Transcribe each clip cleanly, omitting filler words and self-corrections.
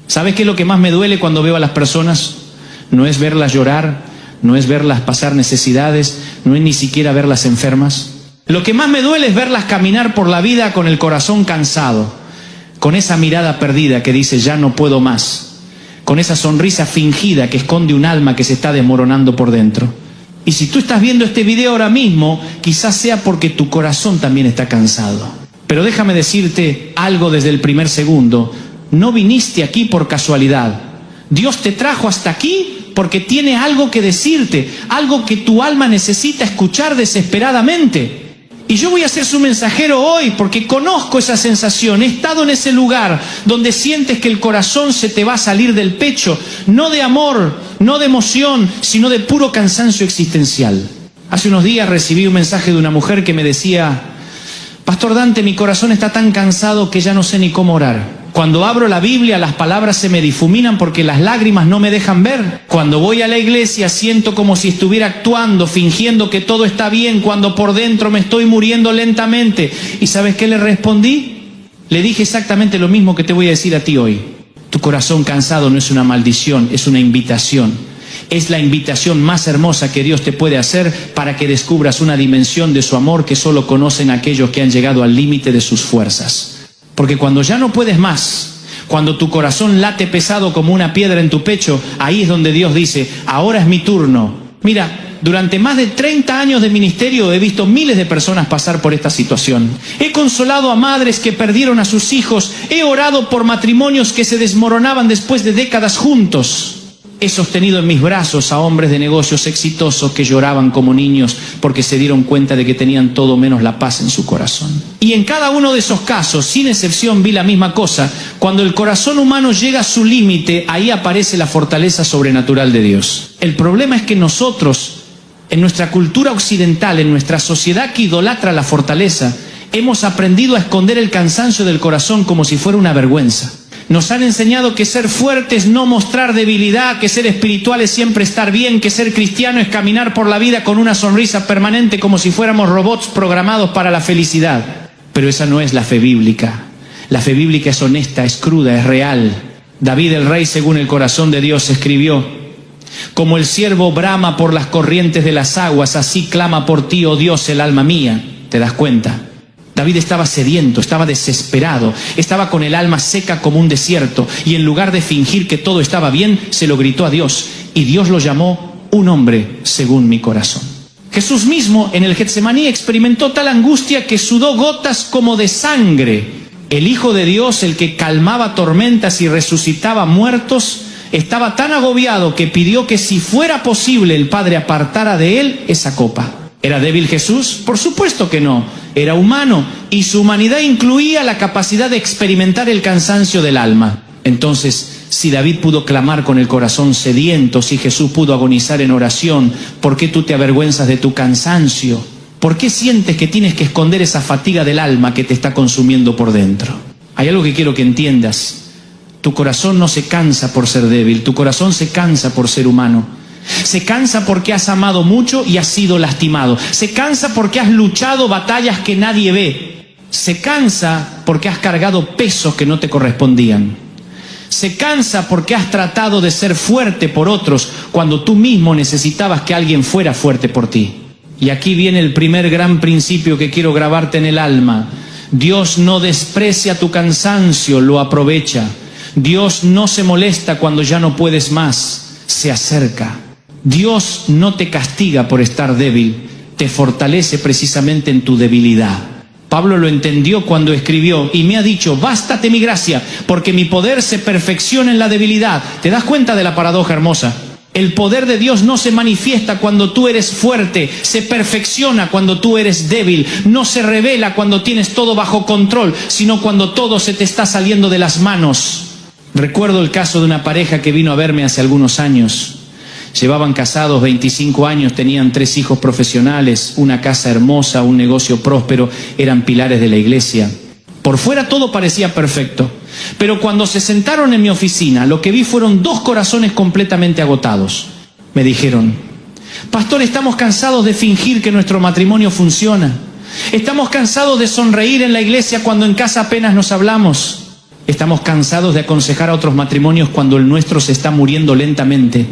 ¿Sabes qué es lo que más me duele cuando veo a las personas? No es verlas llorar, no es verlas pasar necesidades, no es ni siquiera verlas enfermas. Lo que más me duele es verlas caminar por la vida con el corazón cansado, con esa mirada perdida que dice ya no puedo más, con esa sonrisa fingida que esconde un alma que se está desmoronando por dentro. Y si tú estás viendo este video ahora mismo, quizás sea porque tu corazón también está cansado. Pero déjame decirte algo desde el primer segundo. No viniste aquí por casualidad. Dios te trajo hasta aquí porque tiene algo que decirte, algo que tu alma necesita escuchar desesperadamente. Y yo voy a ser su mensajero hoy porque conozco esa sensación. He estado en ese lugar donde sientes que el corazón se te va a salir del pecho, no de amor, no de emoción, sino de puro cansancio existencial. Hace unos días recibí un mensaje de una mujer que me decía: Pastor Dante, mi corazón está tan cansado que ya no sé ni cómo orar. Cuando abro la Biblia, las palabras se me difuminan porque las lágrimas no me dejan ver. Cuando voy a la iglesia, siento como si estuviera actuando, fingiendo que todo está bien, cuando por dentro me estoy muriendo lentamente. ¿Y sabes qué le respondí? Le dije exactamente lo mismo que te voy a decir a ti hoy. Tu corazón cansado no es una maldición, es una invitación. Es la invitación más hermosa que Dios te puede hacer para que descubras una dimensión de su amor que solo conocen aquellos que han llegado al límite de sus fuerzas. Porque cuando ya no puedes más, cuando tu corazón late pesado como una piedra en tu pecho, ahí es donde Dios dice: ahora es mi turno. Mira, durante más de 30 años de ministerio he visto miles de personas pasar por esta situación. He consolado a madres que perdieron a sus hijos, he orado por matrimonios que se desmoronaban después de décadas juntos. He sostenido en mis brazos a hombres de negocios exitosos que lloraban como niños porque se dieron cuenta de que tenían todo menos la paz en su corazón. Y en cada uno de esos casos, sin excepción, vi la misma cosa. Cuando el corazón humano llega a su límite, ahí aparece la fortaleza sobrenatural de Dios. El problema es que nosotros, en nuestra cultura occidental, en nuestra sociedad que idolatra la fortaleza, hemos aprendido a esconder el cansancio del corazón como si fuera una vergüenza. Nos han enseñado que ser fuerte es no mostrar debilidad, que ser espiritual es siempre estar bien, que ser cristiano es caminar por la vida con una sonrisa permanente como si fuéramos robots programados para la felicidad. Pero esa no es la fe bíblica. La fe bíblica es honesta, es cruda, es real. David el rey, según el corazón de Dios, escribió: como el ciervo brama por las corrientes de las aguas, así clama por ti, oh Dios, el alma mía. ¿Te das cuenta? David estaba sediento, estaba desesperado, estaba con el alma seca como un desierto, y en lugar de fingir que todo estaba bien, se lo gritó a Dios, y Dios lo llamó un hombre según mi corazón. Jesús mismo en el Getsemaní experimentó tal angustia que sudó gotas como de sangre. El Hijo de Dios, el que calmaba tormentas y resucitaba muertos, estaba tan agobiado que pidió que si fuera posible el Padre apartara de él esa copa. ¿Era débil Jesús? Por supuesto que no. Era humano, y su humanidad incluía la capacidad de experimentar el cansancio del alma. Entonces, si David pudo clamar con el corazón sediento, si Jesús pudo agonizar en oración, ¿por qué tú te avergüenzas de tu cansancio? ¿Por qué sientes que tienes que esconder esa fatiga del alma que te está consumiendo por dentro? Hay algo que quiero que entiendas. Tu corazón no se cansa por ser débil, tu corazón se cansa por ser humano. Se cansa porque has amado mucho y has sido lastimado. Se cansa porque has luchado batallas que nadie ve. Se cansa porque has cargado pesos que no te correspondían. Se cansa porque has tratado de ser fuerte por otros cuando tú mismo necesitabas que alguien fuera fuerte por ti. Y aquí viene el primer gran principio que quiero grabarte en el alma. Dios no desprecia tu cansancio, lo aprovecha. Dios no se molesta cuando ya no puedes más, se acerca. Dios no te castiga por estar débil, te fortalece precisamente en tu debilidad. Pablo lo entendió cuando escribió: y me ha dicho, bástate mi gracia, porque mi poder se perfecciona en la debilidad. ¿Te das cuenta de la paradoja hermosa? El poder de Dios no se manifiesta cuando tú eres fuerte, se perfecciona cuando tú eres débil. No se revela cuando tienes todo bajo control, sino cuando todo se te está saliendo de las manos. Recuerdo el caso de una pareja que vino a verme hace algunos años. Llevaban casados 25 años, tenían 3 hijos profesionales, una casa hermosa, un negocio próspero, eran pilares de la iglesia. Por fuera todo parecía perfecto, pero cuando se sentaron en mi oficina, lo que vi fueron 2 corazones completamente agotados. Me dijeron: Pastor, estamos cansados de fingir que nuestro matrimonio funciona. Estamos cansados de sonreír en la iglesia cuando en casa apenas nos hablamos. Estamos cansados de aconsejar a otros matrimonios cuando el nuestro se está muriendo lentamente.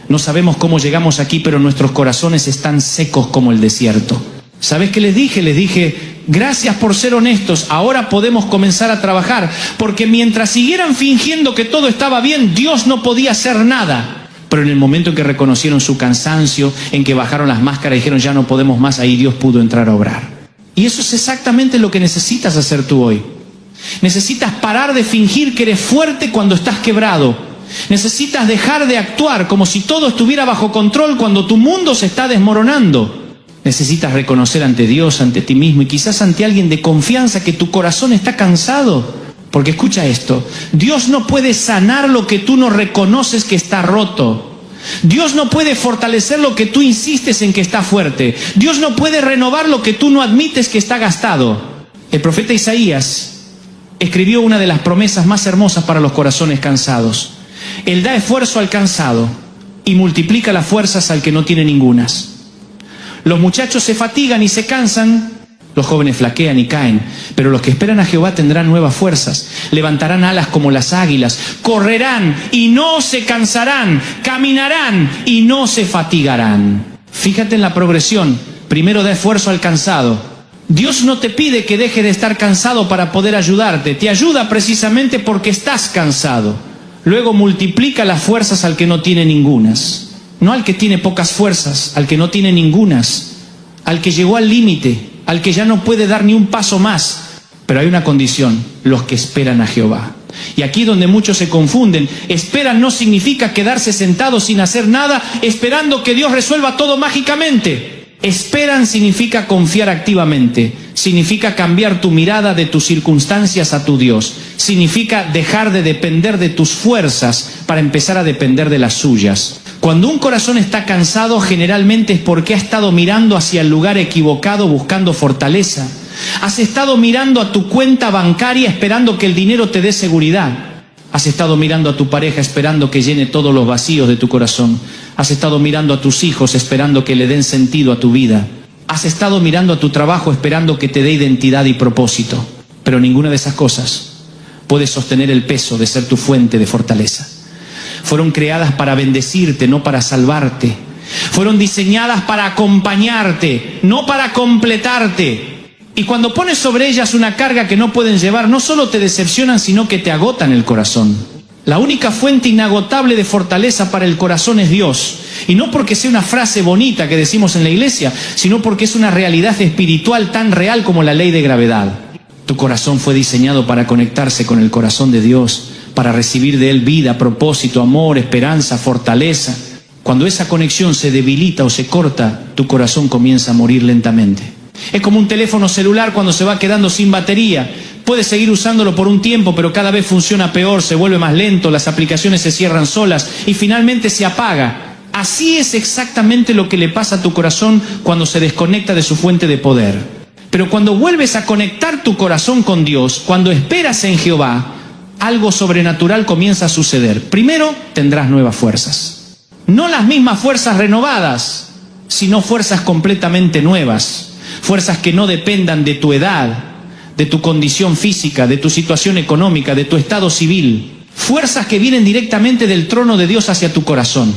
No sabemos cómo llegamos aquí, pero nuestros corazones están secos como el desierto. ¿Sabes qué les dije? Les dije, gracias por ser honestos, ahora podemos comenzar a trabajar, porque mientras siguieran fingiendo que todo estaba bien, Dios no podía hacer nada. Pero en el momento en que reconocieron su cansancio, en que bajaron las máscaras y dijeron, ya no podemos más, ahí Dios pudo entrar a obrar. Y eso es exactamente lo que necesitas hacer tú hoy. Necesitas parar de fingir que eres fuerte cuando estás quebrado. Necesitas dejar de actuar como si todo estuviera bajo control cuando tu mundo se está desmoronando. Necesitas reconocer ante Dios, ante ti mismo y quizás ante alguien de confianza que tu corazón está cansado. Porque escucha esto, Dios no puede sanar lo que tú no reconoces que está roto. Dios no puede fortalecer lo que tú insistes en que está fuerte. Dios no puede renovar lo que tú no admites que está gastado. El profeta Isaías escribió una de las promesas más hermosas para los corazones cansados. Él da esfuerzo al cansado y multiplica las fuerzas al que no tiene ningunas. Los muchachos se fatigan y se cansan, los jóvenes flaquean y caen, pero los que esperan a Jehová tendrán nuevas fuerzas, levantarán alas como las águilas, correrán y no se cansarán, caminarán y no se fatigarán. Fíjate en la progresión, primero da esfuerzo al cansado. Dios no te pide que deje de estar cansado para poder ayudarte, te ayuda precisamente porque estás cansado. Luego multiplica las fuerzas al que no tiene ningunas. No al que tiene pocas fuerzas, al que no tiene ningunas, al que llegó al límite, al que ya no puede dar ni un paso más. Pero hay una condición, los que esperan a Jehová. Y aquí donde muchos se confunden, esperan no significa quedarse sentados sin hacer nada, esperando que Dios resuelva todo mágicamente. Esperan significa confiar activamente, significa cambiar tu mirada de tus circunstancias a tu Dios, significa dejar de depender de tus fuerzas para empezar a depender de las suyas. Cuando un corazón está cansado, generalmente es porque ha estado mirando hacia el lugar equivocado buscando fortaleza. Has estado mirando a tu cuenta bancaria esperando que el dinero te dé seguridad. Has estado mirando a tu pareja esperando que llene todos los vacíos de tu corazón. Has estado mirando a tus hijos esperando que le den sentido a tu vida. Has estado mirando a tu trabajo esperando que te dé identidad y propósito. Pero ninguna de esas cosas puede sostener el peso de ser tu fuente de fortaleza. Fueron creadas para bendecirte, no para salvarte. Fueron diseñadas para acompañarte, no para completarte. Y cuando pones sobre ellas una carga que no pueden llevar, no solo te decepcionan, sino que te agotan el corazón. La única fuente inagotable de fortaleza para el corazón es Dios. Y no porque sea una frase bonita que decimos en la iglesia, sino porque es una realidad espiritual tan real como la ley de gravedad. Tu corazón fue diseñado para conectarse con el corazón de Dios, para recibir de Él vida, propósito, amor, esperanza, fortaleza. Cuando esa conexión se debilita o se corta, tu corazón comienza a morir lentamente. Es como un teléfono celular cuando se va quedando sin batería. Puedes seguir usándolo por un tiempo, pero cada vez funciona peor, se vuelve más lento, las aplicaciones se cierran solas y finalmente se apaga. Así es exactamente lo que le pasa a tu corazón cuando se desconecta de su fuente de poder. Pero cuando vuelves a conectar tu corazón con Dios, cuando esperas en Jehová, algo sobrenatural comienza a suceder. Primero, tendrás nuevas fuerzas. No las mismas fuerzas renovadas, sino fuerzas completamente nuevas. Fuerzas que no dependan de tu edad, de tu condición física, de tu situación económica, de tu estado civil. Fuerzas que vienen directamente del trono de Dios hacia tu corazón.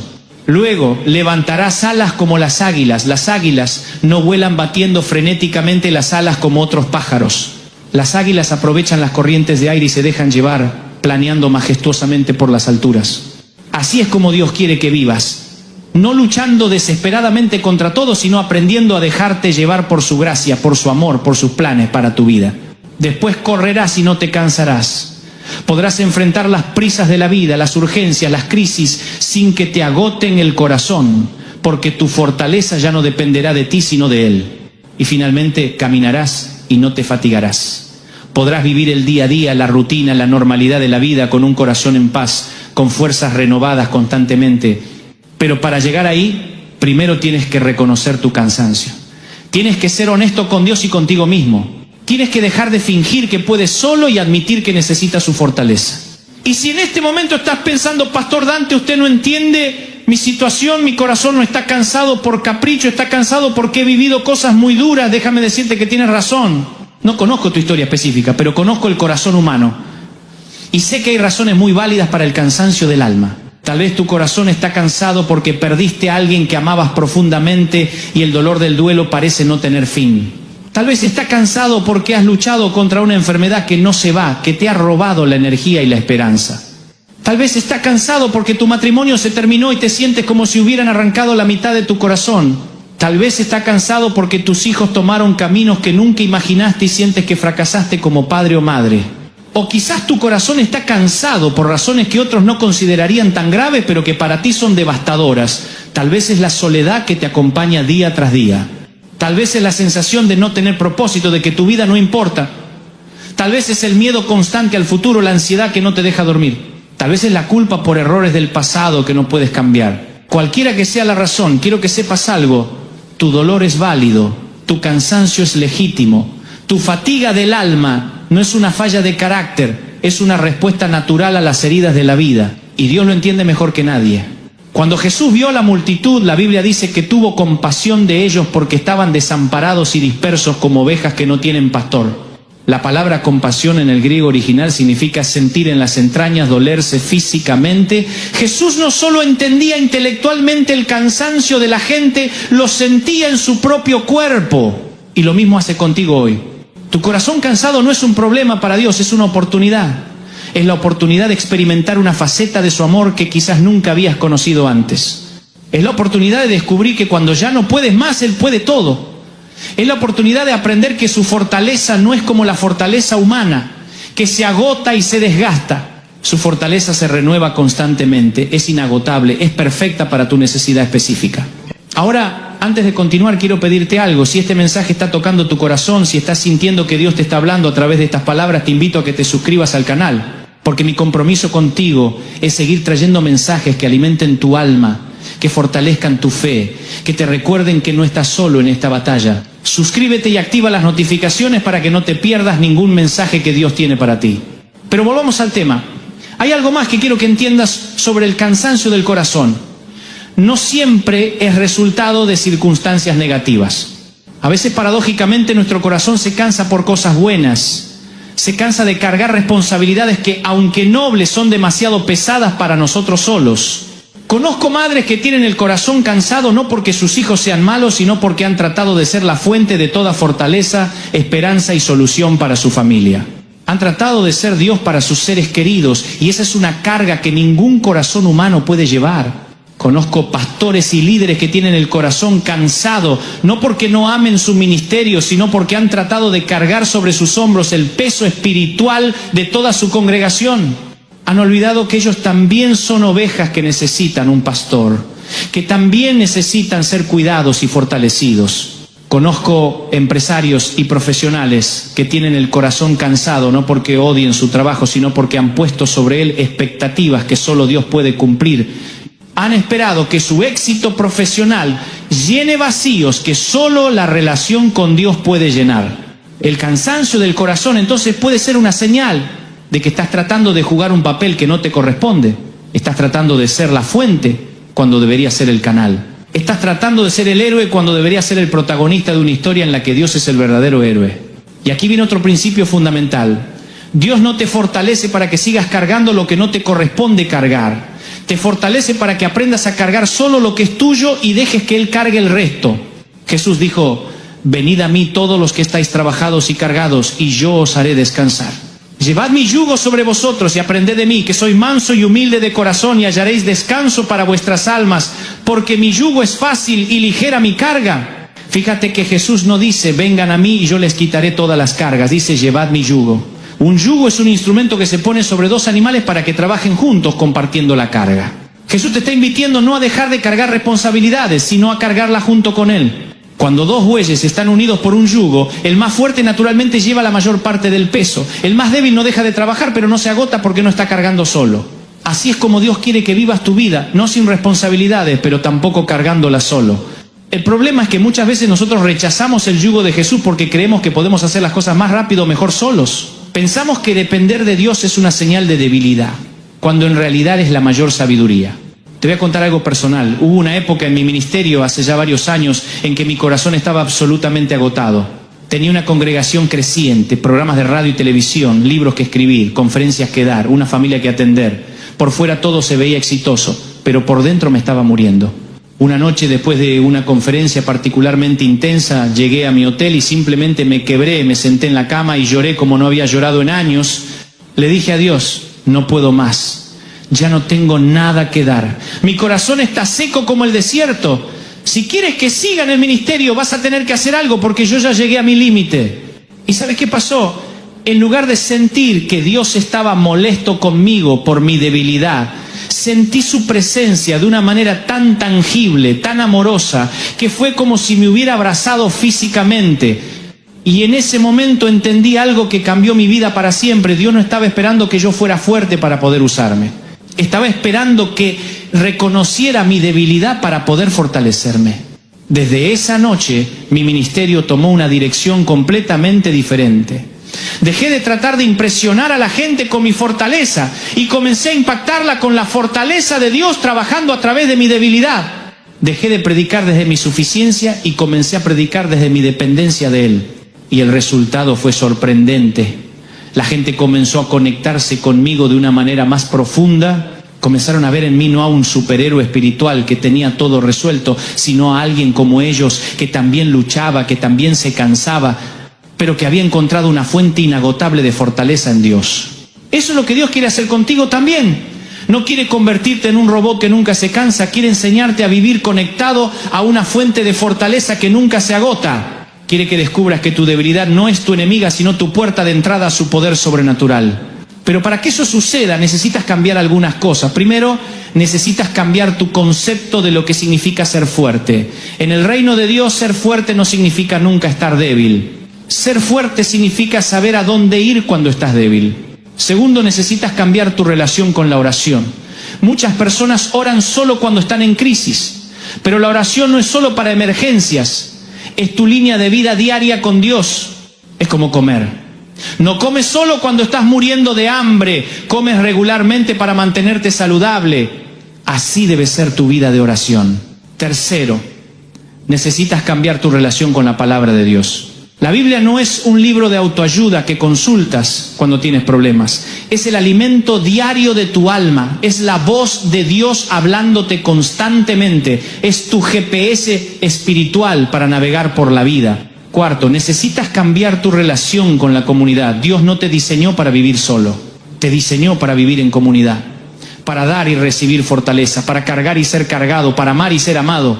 Luego, levantarás alas como las águilas. Las águilas no vuelan batiendo frenéticamente las alas como otros pájaros. Las águilas aprovechan las corrientes de aire y se dejan llevar, planeando majestuosamente por las alturas. Así es como Dios quiere que vivas. No luchando desesperadamente contra todo, sino aprendiendo a dejarte llevar por su gracia, por su amor, por sus planes para tu vida. Después correrás y no te cansarás. Podrás enfrentar las prisas de la vida, las urgencias, las crisis, sin que te agoten el corazón, porque tu fortaleza ya no dependerá de ti, sino de Él. Y finalmente caminarás y no te fatigarás. Podrás vivir el día a día, la rutina, la normalidad de la vida con un corazón en paz, con fuerzas renovadas constantemente. Pero para llegar ahí, primero tienes que reconocer tu cansancio. Tienes que ser honesto con Dios y contigo mismo. Tienes que dejar de fingir que puedes solo y admitir que necesitas su fortaleza. Y si en este momento estás pensando, Pastor Dante, usted no entiende mi situación, mi corazón no está cansado por capricho, está cansado porque he vivido cosas muy duras, déjame decirte que tienes razón. No conozco tu historia específica, pero conozco el corazón humano. Y sé que hay razones muy válidas para el cansancio del alma. Tal vez tu corazón está cansado porque perdiste a alguien que amabas profundamente y el dolor del duelo parece no tener fin. Tal vez está cansado porque has luchado contra una enfermedad que no se va, que te ha robado la energía y la esperanza. Tal vez está cansado porque tu matrimonio se terminó y te sientes como si hubieran arrancado la mitad de tu corazón. Tal vez está cansado porque tus hijos tomaron caminos que nunca imaginaste y sientes que fracasaste como padre o madre. O quizás tu corazón está cansado por razones que otros no considerarían tan graves, pero que para ti son devastadoras. Tal vez es la soledad que te acompaña día tras día. Tal vez es la sensación de no tener propósito, de que tu vida no importa. Tal vez es el miedo constante al futuro, la ansiedad que no te deja dormir. Tal vez es la culpa por errores del pasado que no puedes cambiar. Cualquiera que sea la razón, quiero que sepas algo. Tu dolor es válido, tu cansancio es legítimo. Tu fatiga del alma no es una falla de carácter, es una respuesta natural a las heridas de la vida. Y Dios lo entiende mejor que nadie. Cuando Jesús vio a la multitud, la Biblia dice que tuvo compasión de ellos porque estaban desamparados y dispersos como ovejas que no tienen pastor. La palabra compasión en el griego original significa sentir en las entrañas, dolerse físicamente. Jesús no solo entendía intelectualmente el cansancio de la gente, lo sentía en su propio cuerpo. Y lo mismo hace contigo hoy. Tu corazón cansado no es un problema para Dios, es una oportunidad. Es la oportunidad de experimentar una faceta de su amor que quizás nunca habías conocido antes. Es la oportunidad de descubrir que cuando ya no puedes más, Él puede todo. Es la oportunidad de aprender que su fortaleza no es como la fortaleza humana, que se agota y se desgasta. Su fortaleza se renueva constantemente, es inagotable, es perfecta para tu necesidad específica. Ahora, antes de continuar, quiero pedirte algo. Si este mensaje está tocando tu corazón, si estás sintiendo que Dios te está hablando a través de estas palabras, te invito a que te suscribas al canal, porque mi compromiso contigo es seguir trayendo mensajes que alimenten tu alma, que fortalezcan tu fe, que te recuerden que no estás solo en esta batalla. Suscríbete y activa las notificaciones para que no te pierdas ningún mensaje que Dios tiene para ti. Pero volvamos al tema. Hay algo más que quiero que entiendas sobre el cansancio del corazón. No siempre es resultado de circunstancias negativas. A veces, paradójicamente, nuestro corazón se cansa por cosas buenas. Se cansa de cargar responsabilidades que, aunque nobles, son demasiado pesadas para nosotros solos. Conozco madres que tienen el corazón cansado no porque sus hijos sean malos, sino porque han tratado de ser la fuente de toda fortaleza, esperanza y solución para su familia. Han tratado de ser Dios para sus seres queridos, y esa es una carga que ningún corazón humano puede llevar. Conozco pastores y líderes que tienen el corazón cansado, no porque no amen su ministerio, sino porque han tratado de cargar sobre sus hombros el peso espiritual de toda su congregación. Han olvidado que ellos también son ovejas que necesitan un pastor, que también necesitan ser cuidados y fortalecidos. Conozco empresarios y profesionales que tienen el corazón cansado, no porque odien su trabajo, sino porque han puesto sobre él expectativas que solo Dios puede cumplir. Han esperado que su éxito profesional llene vacíos que solo la relación con Dios puede llenar. El cansancio del corazón entonces puede ser una señal de que estás tratando de jugar un papel que no te corresponde. Estás tratando de ser la fuente cuando debería ser el canal. Estás tratando de ser el héroe cuando debería ser el protagonista de una historia en la que Dios es el verdadero héroe. Y aquí viene otro principio fundamental. Dios no te fortalece para que sigas cargando lo que no te corresponde cargar. Te fortalece para que aprendas a cargar solo lo que es tuyo y dejes que Él cargue el resto. Jesús dijo, venid a mí todos los que estáis trabajados y cargados, y yo os haré descansar. Llevad mi yugo sobre vosotros y aprended de mí, que soy manso y humilde de corazón, y hallaréis descanso para vuestras almas, porque mi yugo es fácil y ligera mi carga. Fíjate que Jesús no dice, vengan a mí y yo les quitaré todas las cargas. Dice, llevad mi yugo. Un yugo es un instrumento que se pone sobre dos animales para que trabajen juntos compartiendo la carga. Jesús te está invitando no a dejar de cargar responsabilidades, sino a cargarlas junto con Él. Cuando dos bueyes están unidos por un yugo, el más fuerte naturalmente lleva la mayor parte del peso. El más débil no deja de trabajar, pero no se agota porque no está cargando solo. Así es como Dios quiere que vivas tu vida, no sin responsabilidades, pero tampoco cargándolas solo. El problema es que muchas veces nosotros rechazamos el yugo de Jesús porque creemos que podemos hacer las cosas más rápido o mejor solos. Pensamos que depender de Dios es una señal de debilidad, cuando en realidad es la mayor sabiduría. Te voy a contar algo personal. Hubo una época en mi ministerio, hace ya varios años, en que mi corazón estaba absolutamente agotado. Tenía una congregación creciente, programas de radio y televisión, libros que escribir, conferencias que dar, una familia que atender. Por fuera todo se veía exitoso, pero por dentro me estaba muriendo. Una noche, después de una conferencia particularmente intensa, llegué a mi hotel y simplemente me quebré, me senté en la cama y lloré como no había llorado en años. Le dije a Dios, no puedo más, ya no tengo nada que dar. Mi corazón está seco como el desierto. Si quieres que siga en el ministerio, vas a tener que hacer algo porque yo ya llegué a mi límite. ¿Y sabes qué pasó? En lugar de sentir que Dios estaba molesto conmigo por mi debilidad, sentí su presencia de una manera tan tangible, tan amorosa, que fue como si me hubiera abrazado físicamente. Y en ese momento entendí algo que cambió mi vida para siempre. Dios no estaba esperando que yo fuera fuerte para poder usarme. Estaba esperando que reconociera mi debilidad para poder fortalecerme. Desde esa noche, mi ministerio tomó una dirección completamente diferente. Dejé de tratar de impresionar a la gente con mi fortaleza y comencé a impactarla con la fortaleza de Dios trabajando a través de mi debilidad. Dejé de predicar desde mi suficiencia y comencé a predicar desde mi dependencia de Él. Y el resultado fue sorprendente. La gente comenzó a conectarse conmigo de una manera más profunda. Comenzaron a ver en mí no a un superhéroe espiritual que tenía todo resuelto, sino a alguien como ellos que también luchaba, que también se cansaba, pero que había encontrado una fuente inagotable de fortaleza en Dios. Eso es lo que Dios quiere hacer contigo también. No quiere convertirte en un robot que nunca se cansa, quiere enseñarte a vivir conectado a una fuente de fortaleza que nunca se agota. Quiere que descubras que tu debilidad no es tu enemiga, sino tu puerta de entrada a su poder sobrenatural. Pero para que eso suceda necesitas cambiar algunas cosas. Primero, necesitas cambiar tu concepto de lo que significa ser fuerte. En el reino de Dios, ser fuerte no significa nunca estar débil. Ser fuerte significa saber a dónde ir cuando estás débil. Segundo, necesitas cambiar tu relación con la oración. Muchas personas oran solo cuando están en crisis, pero la oración no es solo para emergencias. Es tu línea de vida diaria con Dios. Es como comer. No comes solo cuando estás muriendo de hambre, comes regularmente para mantenerte saludable. Así debe ser tu vida de oración. Tercero, necesitas cambiar tu relación con la palabra de Dios. La Biblia no es un libro de autoayuda que consultas cuando tienes problemas. Es el alimento diario de tu alma. Es la voz de Dios hablándote constantemente. Es tu GPS espiritual para navegar por la vida. Cuarto, necesitas cambiar tu relación con la comunidad. Dios no te diseñó para vivir solo. Te diseñó para vivir en comunidad. Para dar y recibir fortaleza. Para cargar y ser cargado. Para amar y ser amado.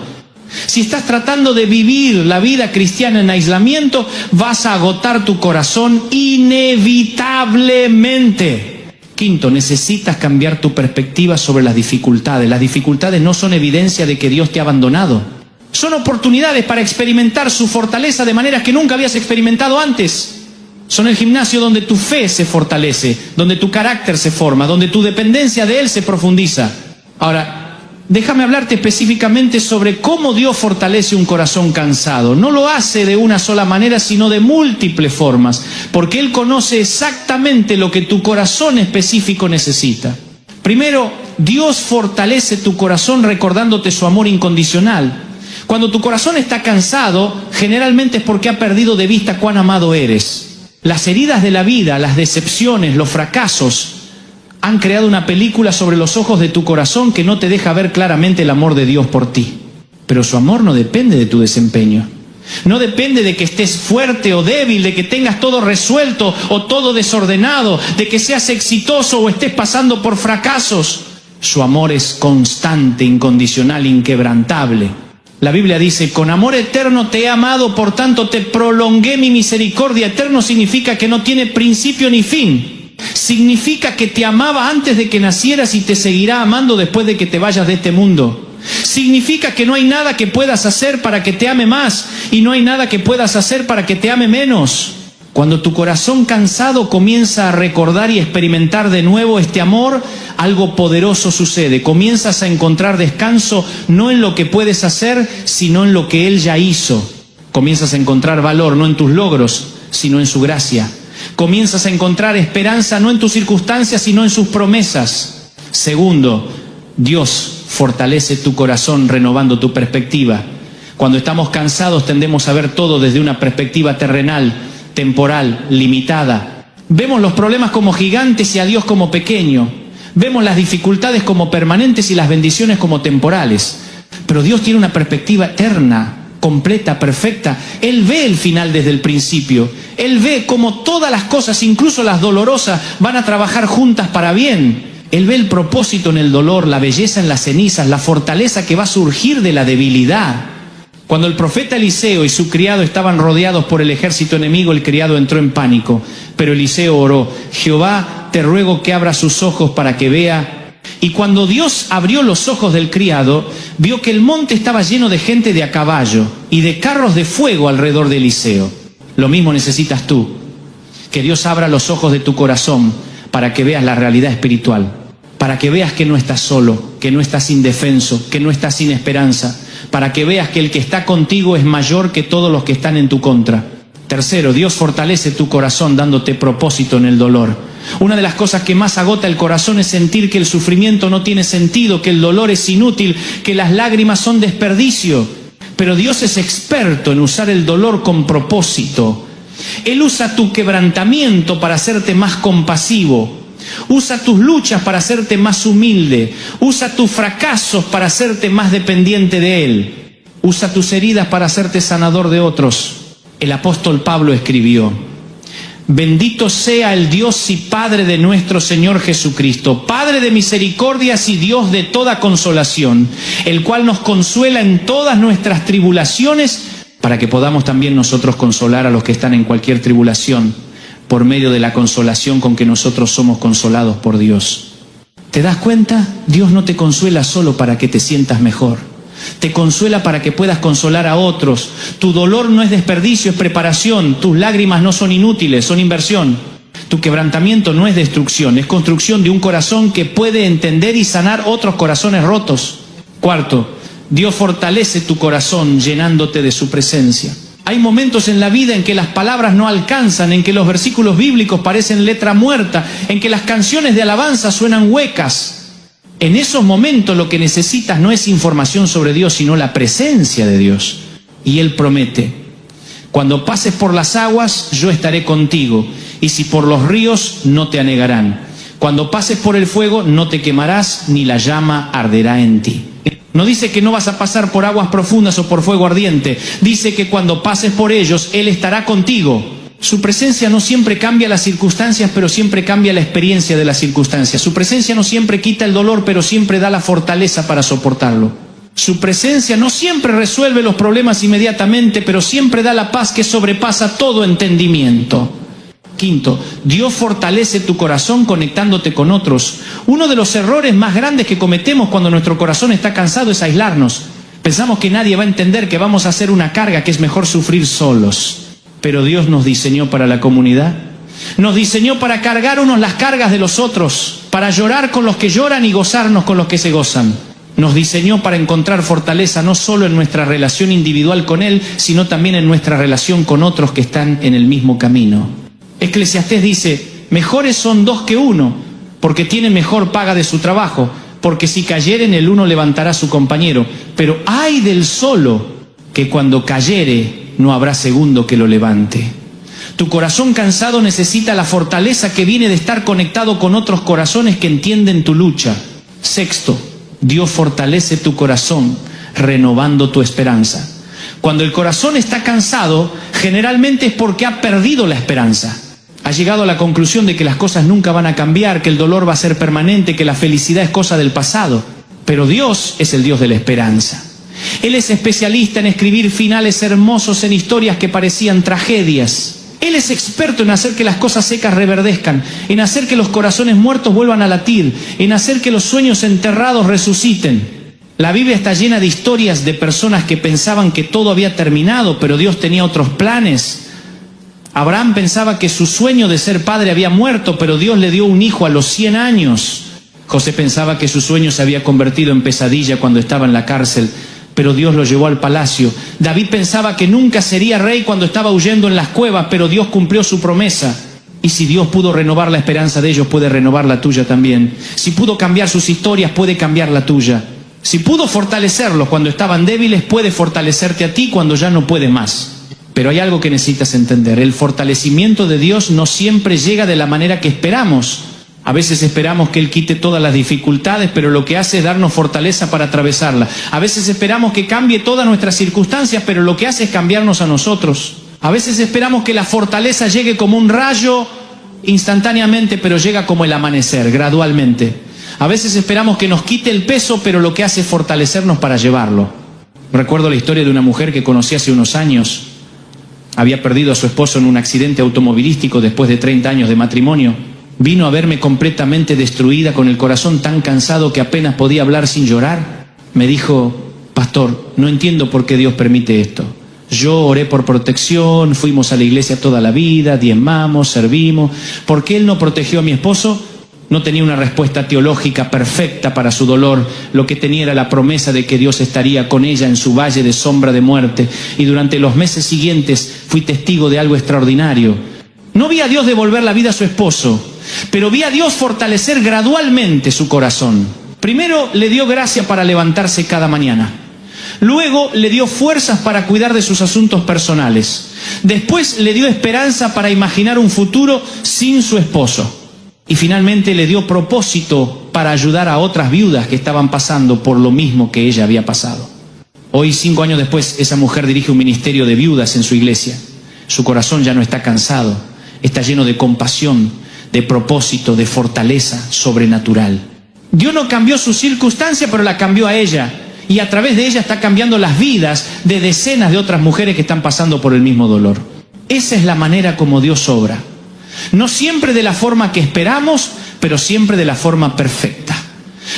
Si estás tratando de vivir la vida cristiana en aislamiento, vas a agotar tu corazón inevitablemente. Quinto, necesitas cambiar tu perspectiva sobre las dificultades. Las dificultades no son evidencia de que Dios te ha abandonado. Son oportunidades para experimentar su fortaleza de maneras que nunca habías experimentado antes. Son el gimnasio donde tu fe se fortalece, donde tu carácter se forma, donde tu dependencia de Él se profundiza. Ahora, déjame hablarte específicamente sobre cómo Dios fortalece un corazón cansado. No lo hace de una sola manera, sino de múltiples formas, porque Él conoce exactamente lo que tu corazón específico necesita. Primero, Dios fortalece tu corazón recordándote su amor incondicional. Cuando tu corazón está cansado, generalmente es porque ha perdido de vista cuán amado eres. Las heridas de la vida, las decepciones, los fracasos, han creado una película sobre los ojos de tu corazón que no te deja ver claramente el amor de Dios por ti. Pero su amor no depende de tu desempeño. No depende de que estés fuerte o débil, de que tengas todo resuelto o todo desordenado, de que seas exitoso o estés pasando por fracasos. Su amor es constante, incondicional, inquebrantable. La Biblia dice, con amor eterno te he amado, por tanto te prolongué mi misericordia. Eterno significa que no tiene principio ni fin. Significa que te amaba antes de que nacieras y te seguirá amando después de que te vayas de este mundo. Significa que no hay nada que puedas hacer para que te ame más y no hay nada que puedas hacer para que te ame menos. Cuando tu corazón cansado comienza a recordar y experimentar de nuevo este amor, algo poderoso sucede. Comienzas a encontrar descanso no en lo que puedes hacer, sino en lo que Él ya hizo. Comienzas a encontrar valor no en tus logros, sino en su gracia. Comienzas a encontrar esperanza no en tus circunstancias, sino en sus promesas. Segundo, Dios fortalece tu corazón renovando tu perspectiva. Cuando estamos cansados tendemos a ver todo desde una perspectiva terrenal, temporal, limitada. Vemos los problemas como gigantes y a Dios como pequeño. Vemos las dificultades como permanentes y las bendiciones como temporales. Pero Dios tiene una perspectiva eterna, completa, perfecta. Él ve el final desde el principio. Él ve cómo todas las cosas, incluso las dolorosas, van a trabajar juntas para bien. Él ve el propósito en el dolor, la belleza en las cenizas, la fortaleza que va a surgir de la debilidad. Cuando el profeta Eliseo y su criado estaban rodeados por el ejército enemigo, el criado entró en pánico. Pero Eliseo oró: Jehová, te ruego que abra sus ojos para que vea. Y cuando Dios abrió los ojos del criado, vio que el monte estaba lleno de gente de a caballo y de carros de fuego alrededor de Eliseo. Lo mismo necesitas tú, que Dios abra los ojos de tu corazón para que veas la realidad espiritual, para que veas que no estás solo, que no estás indefenso, que no estás sin esperanza, para que veas que el que está contigo es mayor que todos los que están en tu contra. Tercero, Dios fortalece tu corazón dándote propósito en el dolor. Una de las cosas que más agota el corazón es sentir que el sufrimiento no tiene sentido, que el dolor es inútil, que las lágrimas son desperdicio. Pero Dios es experto en usar el dolor con propósito. Él usa tu quebrantamiento para hacerte más compasivo. Usa tus luchas para hacerte más humilde. Usa tus fracasos para hacerte más dependiente de Él. Usa tus heridas para hacerte sanador de otros. El apóstol Pablo escribió: bendito sea el Dios y Padre de nuestro Señor Jesucristo, Padre de misericordias y Dios de toda consolación, el cual nos consuela en todas nuestras tribulaciones, para que podamos también nosotros consolar a los que están en cualquier tribulación, por medio de la consolación con que nosotros somos consolados por Dios. ¿Te das cuenta? Dios no te consuela solo para que te sientas mejor. Te consuela para que puedas consolar a otros. Tu dolor no es desperdicio, es preparación. Tus lágrimas no son inútiles, son inversión. Tu quebrantamiento no es destrucción, es construcción de un corazón que puede entender y sanar otros corazones rotos. Cuarto, Dios fortalece tu corazón llenándote de su presencia. Hay momentos en la vida en que las palabras no alcanzan, en que los versículos bíblicos parecen letra muerta, en que las canciones de alabanza suenan huecas. En esos momentos lo que necesitas no es información sobre Dios, sino la presencia de Dios. Y Él promete: cuando pases por las aguas, yo estaré contigo, y si por los ríos, no te anegarán. Cuando pases por el fuego, no te quemarás, ni la llama arderá en ti. No dice que no vas a pasar por aguas profundas o por fuego ardiente. Dice que cuando pases por ellos, Él estará contigo. Su presencia no siempre cambia las circunstancias, pero siempre cambia la experiencia de las circunstancias. Su presencia no siempre quita el dolor, pero siempre da la fortaleza para soportarlo. Su presencia no siempre resuelve los problemas inmediatamente, pero siempre da la paz que sobrepasa todo entendimiento. Quinto, Dios fortalece tu corazón conectándote con otros. Uno de los errores más grandes que cometemos cuando nuestro corazón está cansado es aislarnos. Pensamos que nadie va a entender que vamos a hacer una carga, que es mejor sufrir solos. Pero Dios nos diseñó para la comunidad. Nos diseñó para cargar unos las cargas de los otros, para llorar con los que lloran y gozarnos con los que se gozan. Nos diseñó para encontrar fortaleza no solo en nuestra relación individual con Él, sino también en nuestra relación con otros que están en el mismo camino. Eclesiastés dice: mejores son dos que uno, porque tienen mejor paga de su trabajo, porque si cayeren el uno levantará a su compañero. Pero ay del solo, que cuando cayere no habrá segundo que lo levante. Tu corazón cansado necesita la fortaleza que viene de estar conectado con otros corazones que entienden tu lucha. Sexto, Dios fortalece tu corazón renovando tu esperanza. Cuando el corazón está cansado, generalmente es porque ha perdido la esperanza. Ha llegado a la conclusión de que las cosas nunca van a cambiar, que el dolor va a ser permanente, que la felicidad es cosa del pasado. Pero Dios es el Dios de la esperanza. Él es especialista en escribir finales hermosos en historias que parecían tragedias. Él es experto en hacer que las cosas secas reverdezcan, en hacer que los corazones muertos vuelvan a latir, en hacer que los sueños enterrados resuciten. La Biblia está llena de historias de personas que pensaban que todo había terminado, pero Dios tenía otros planes. Abraham pensaba que su sueño de ser padre había muerto, pero Dios le dio un hijo a los 100 años. José pensaba que su sueño se había convertido en pesadilla cuando estaba en la cárcel, pero Dios lo llevó al palacio. David pensaba que nunca sería rey cuando estaba huyendo en las cuevas, pero Dios cumplió su promesa. Y si Dios pudo renovar la esperanza de ellos, puede renovar la tuya también. Si pudo cambiar sus historias, puede cambiar la tuya. Si pudo fortalecerlos cuando estaban débiles, puede fortalecerte a ti cuando ya no puedes más. Pero hay algo que necesitas entender. El fortalecimiento de Dios no siempre llega de la manera que esperamos. A veces esperamos que Él quite todas las dificultades, pero lo que hace es darnos fortaleza para atravesarla. A veces esperamos que cambie todas nuestras circunstancias, pero lo que hace es cambiarnos a nosotros. A veces esperamos que la fortaleza llegue como un rayo instantáneamente, pero llega como el amanecer, gradualmente. A veces esperamos que nos quite el peso, pero lo que hace es fortalecernos para llevarlo. Recuerdo la historia de una mujer que conocí hace unos años. Había perdido a su esposo en un accidente automovilístico después de 30 años de matrimonio. Vino a verme completamente destruida, con el corazón tan cansado que apenas podía hablar sin llorar. Me dijo: pastor, no entiendo por qué Dios permite esto. Yo oré por protección, fuimos a la iglesia toda la vida, diezmamos, servimos. ¿Por qué Él no protegió a mi esposo? No tenía una respuesta teológica perfecta para su dolor. Lo que tenía era la promesa de que Dios estaría con ella en su valle de sombra de muerte. Y durante los meses siguientes fui testigo de algo extraordinario. No vi a Dios devolver la vida a su esposo, pero vi a Dios fortalecer gradualmente su corazón. Primero le dio gracia para levantarse cada mañana. Luego le dio fuerzas para cuidar de sus asuntos personales. Después le dio esperanza para imaginar un futuro sin su esposo. Y finalmente le dio propósito para ayudar a otras viudas que estaban pasando por lo mismo que ella había pasado. Hoy, 5 años después, esa mujer dirige un ministerio de viudas en su iglesia. Su corazón ya no está cansado, está lleno de compasión, de propósito, de fortaleza sobrenatural. Dios no cambió su circunstancia, pero la cambió a ella. Y a través de ella está cambiando las vidas de decenas de otras mujeres que están pasando por el mismo dolor. Esa es la manera como Dios obra. No siempre de la forma que esperamos, pero siempre de la forma perfecta.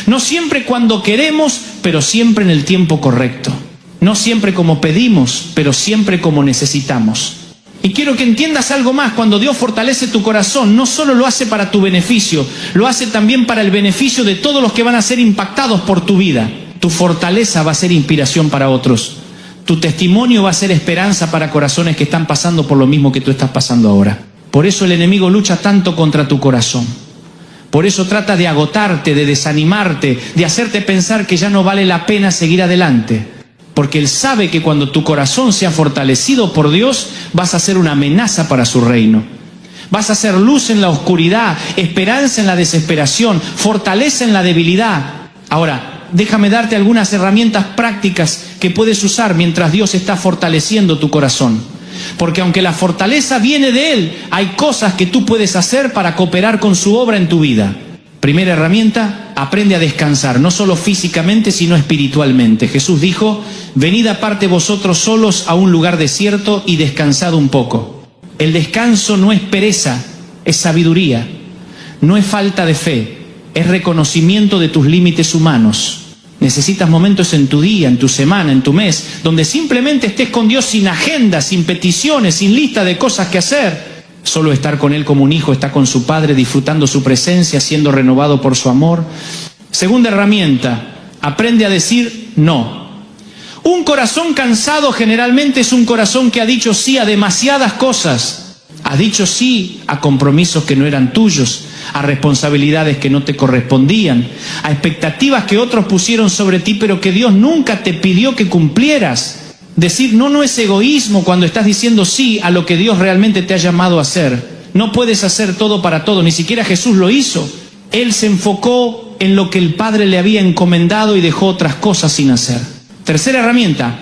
No siempre cuando queremos, pero siempre en el tiempo correcto. No siempre como pedimos, pero siempre como necesitamos. Y quiero que entiendas algo más. Cuando Dios fortalece tu corazón, no solo lo hace para tu beneficio, lo hace también para el beneficio de todos los que van a ser impactados por tu vida. Tu fortaleza va a ser inspiración para otros. Tu testimonio va a ser esperanza para corazones que están pasando por lo mismo que tú estás pasando ahora. Por eso el enemigo lucha tanto contra tu corazón. Por eso trata de agotarte, de desanimarte, de hacerte pensar que ya no vale la pena seguir adelante. Porque él sabe que cuando tu corazón sea fortalecido por Dios, vas a ser una amenaza para su reino. Vas a ser luz en la oscuridad, esperanza en la desesperación, fortaleza en la debilidad. Ahora, déjame darte algunas herramientas prácticas que puedes usar mientras Dios está fortaleciendo tu corazón. Porque aunque la fortaleza viene de Él, hay cosas que tú puedes hacer para cooperar con su obra en tu vida. Primera herramienta, aprende a descansar, no solo físicamente, sino espiritualmente. Jesús dijo: venid aparte vosotros solos a un lugar desierto y descansad un poco. El descanso no es pereza, es sabiduría. No es falta de fe, es reconocimiento de tus límites humanos. Necesitas momentos en tu día, en tu semana, en tu mes, donde simplemente estés con Dios sin agenda, sin peticiones, sin lista de cosas que hacer. Solo estar con Él como un hijo, está con su Padre, disfrutando su presencia, siendo renovado por su amor. Segunda herramienta, aprende a decir no. Un corazón cansado generalmente es un corazón que ha dicho sí a demasiadas cosas. Has dicho sí a compromisos que no eran tuyos, a responsabilidades que no te correspondían, a expectativas que otros pusieron sobre ti, pero que Dios nunca te pidió que cumplieras. Decir no es egoísmo cuando estás diciendo sí a lo que Dios realmente te ha llamado a hacer. No puedes hacer todo para todo, ni siquiera Jesús lo hizo. Él se enfocó en lo que el Padre le había encomendado y dejó otras cosas sin hacer. Tercera herramienta,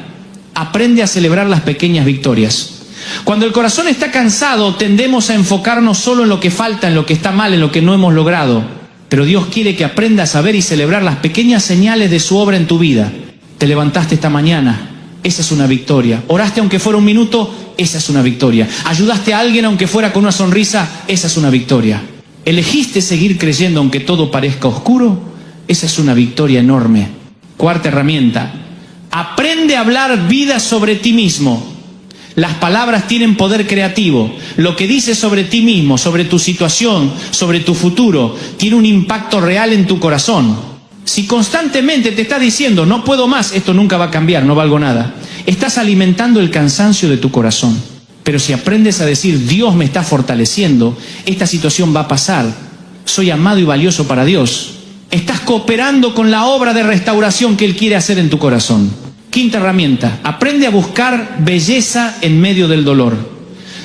aprende a celebrar las pequeñas victorias. Cuando el corazón está cansado, tendemos a enfocarnos solo en lo que falta, en lo que está mal, en lo que no hemos logrado. Pero Dios quiere que aprendas a ver y celebrar las pequeñas señales de su obra en tu vida. Te levantaste esta mañana, esa es una victoria. Oraste aunque fuera un minuto, esa es una victoria. Ayudaste a alguien aunque fuera con una sonrisa, esa es una victoria. Elegiste seguir creyendo aunque todo parezca oscuro, esa es una victoria enorme. Cuarta herramienta, aprende a hablar vida sobre ti mismo. Las palabras tienen poder creativo. Lo que dices sobre ti mismo, sobre tu situación, sobre tu futuro, tiene un impacto real en tu corazón. Si constantemente te estás diciendo no puedo más, esto nunca va a cambiar, no valgo nada, estás alimentando el cansancio de tu corazón. Pero si aprendes a decir Dios me está fortaleciendo, esta situación va a pasar, soy amado y valioso para Dios, Estás cooperando con la obra de restauración que Él quiere hacer en tu corazón. Quinta herramienta, aprende a buscar belleza en medio del dolor.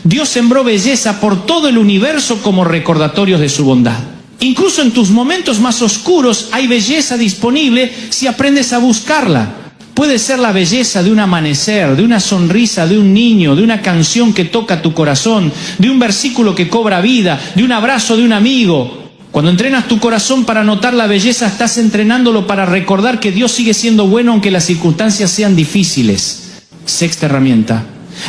Dios sembró belleza por todo el universo como recordatorios de su bondad. Incluso en tus momentos más oscuros hay belleza disponible si aprendes a buscarla. Puede ser la belleza de un amanecer, de una sonrisa de un niño, de una canción que toca tu corazón, de un versículo que cobra vida, de un abrazo de un amigo. Cuando entrenas tu corazón para notar la belleza, estás entrenándolo para recordar que Dios sigue siendo bueno aunque las circunstancias sean difíciles. Sexta herramienta,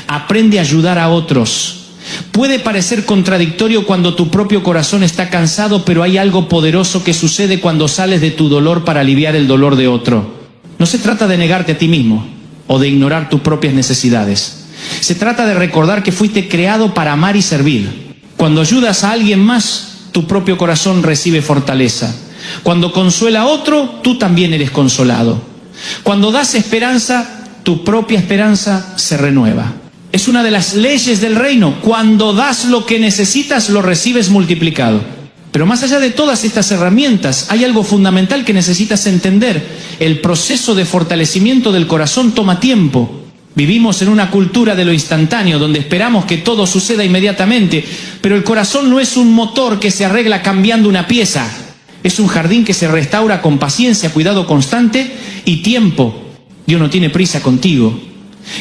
aprende a ayudar a otros. Puede parecer contradictorio cuando tu propio corazón está cansado, pero hay algo poderoso que sucede cuando sales de tu dolor para aliviar el dolor de otro. No se trata de negarte a ti mismo o de ignorar tus propias necesidades. Se trata de recordar que fuiste creado para amar y servir. Cuando ayudas a alguien más, tu propio corazón recibe fortaleza. Cuando consuela a otro, tú también eres consolado. Cuando das esperanza, tu propia esperanza se renueva. Es una de las leyes del reino. Cuando das lo que necesitas, lo recibes multiplicado. Pero más allá de todas estas herramientas, hay algo fundamental que necesitas entender. El proceso de fortalecimiento del corazón toma tiempo. Vivimos en una cultura de lo instantáneo, donde esperamos que todo suceda inmediatamente, pero el corazón no es un motor que se arregla cambiando una pieza. Es un jardín que se restaura con paciencia, cuidado constante y tiempo. Dios no tiene prisa contigo.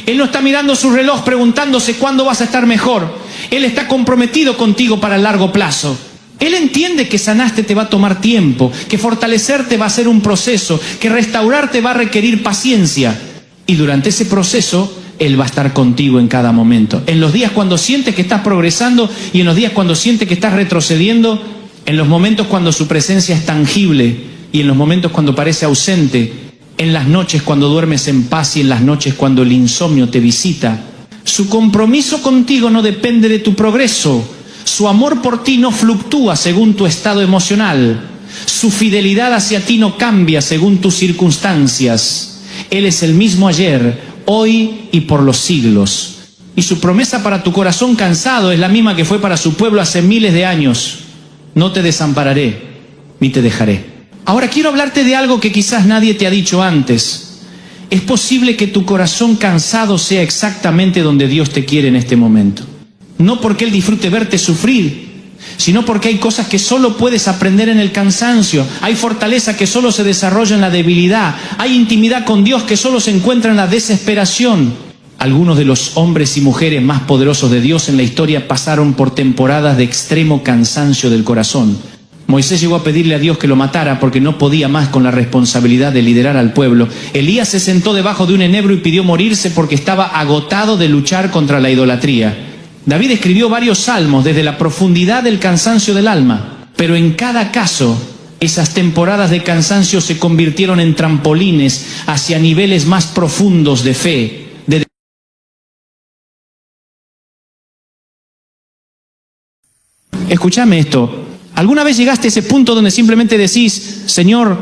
Él no está mirando su reloj preguntándose cuándo vas a estar mejor. Él está comprometido contigo para el largo plazo. Él entiende que sanarte te va a tomar tiempo, que fortalecerte va a ser un proceso, que restaurarte va a requerir paciencia. Y durante ese proceso, Él va a estar contigo en cada momento. En los días cuando sientes que estás progresando y en los días cuando sientes que estás retrocediendo, en los momentos cuando su presencia es tangible y en los momentos cuando parece ausente, en las noches cuando duermes en paz y en las noches cuando el insomnio te visita. Su compromiso contigo no depende de tu progreso. Su amor por ti no fluctúa según tu estado emocional. Su fidelidad hacia ti no cambia según tus circunstancias. Él es el mismo ayer, hoy y por los siglos. Y su promesa para tu corazón cansado es la misma que fue para su pueblo hace miles de años. No te desampararé, ni te dejaré. Ahora quiero hablarte de algo que quizás nadie te ha dicho antes. Es posible que tu corazón cansado sea exactamente donde Dios te quiere en este momento. No porque Él disfrute verte sufrir, sino porque hay cosas que solo puedes aprender en el cansancio. Hay fortaleza que solo se desarrolla en la debilidad. Hay intimidad con Dios que solo se encuentra en la desesperación. Algunos de los hombres y mujeres más poderosos de Dios en la historia pasaron por temporadas de extremo cansancio del corazón. Moisés llegó a pedirle a Dios que lo matara porque no podía más con la responsabilidad de liderar al pueblo. Elías se sentó debajo de un enebro y pidió morirse porque estaba agotado de luchar contra la idolatría. David escribió varios salmos desde la profundidad del cansancio del alma, pero en cada caso, esas temporadas de cansancio se convirtieron en trampolines hacia niveles más profundos de fe. Escúchame esto. ¿Alguna vez llegaste a ese punto donde simplemente decís, Señor,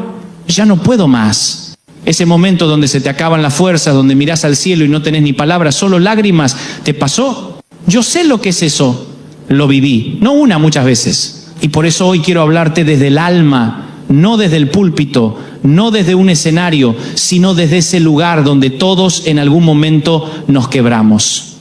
ya no puedo más? Ese momento donde se te acaban las fuerzas, donde mirás al cielo y no tenés ni palabras, solo lágrimas. ¿Te pasó? Yo sé lo que es eso. Lo viví. No una, muchas veces. Y por eso hoy quiero hablarte desde el alma, no desde el púlpito, no desde un escenario, sino desde ese lugar donde todos en algún momento nos quebramos.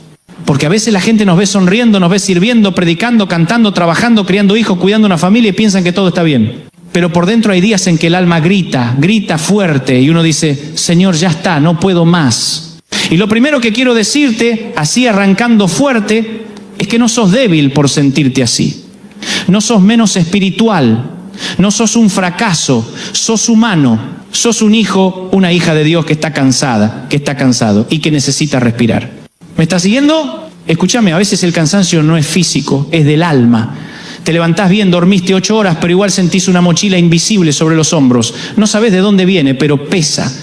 Porque a veces la gente nos ve sonriendo, nos ve sirviendo, predicando, cantando, trabajando, criando hijos, cuidando una familia y piensan que todo está bien. Pero por dentro hay días en que el alma grita fuerte y uno dice, Señor, ya está, no puedo más. Y lo primero que quiero decirte, así arrancando fuerte, es que no sos débil por sentirte así. No sos menos espiritual, no sos un fracaso, sos humano, sos un hijo, una hija de Dios que está cansada, que está cansado y que necesita respirar. ¿Me estás siguiendo? Escúchame, a veces el cansancio no es físico, es del alma. Te levantás bien, dormiste 8 horas, pero igual sentís una mochila invisible sobre los hombros. No sabés de dónde viene, pero pesa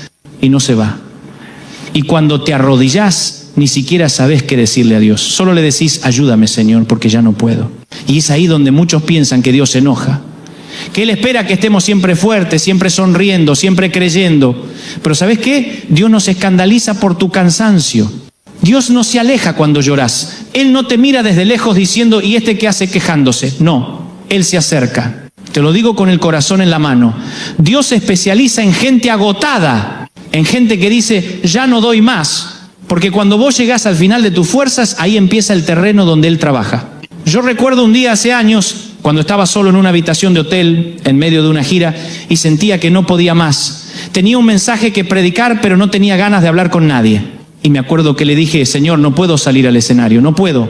y no se va. Y cuando te arrodillás, ni siquiera sabés qué decirle a Dios. Solo le decís, ayúdame, Señor, porque ya no puedo. Y es ahí donde muchos piensan que Dios se enoja. Que Él espera que estemos siempre fuertes, siempre sonriendo, siempre creyendo. Pero ¿sabés qué? Dios no se escandaliza por tu cansancio. Dios no se aleja cuando llorás. Él no te mira desde lejos diciendo, ¿y este qué hace quejándose? No, Él se acerca. Te lo digo con el corazón en la mano. Dios se especializa en gente agotada, en gente que dice, ya no doy más. Porque cuando vos llegás al final de tus fuerzas, ahí empieza el terreno donde Él trabaja. Yo recuerdo un día hace años, cuando estaba solo en una habitación de hotel, en medio de una gira, y sentía que no podía más. Tenía un mensaje que predicar, pero no tenía ganas de hablar con nadie. Y me acuerdo que le dije, Señor, no puedo salir al escenario, no puedo.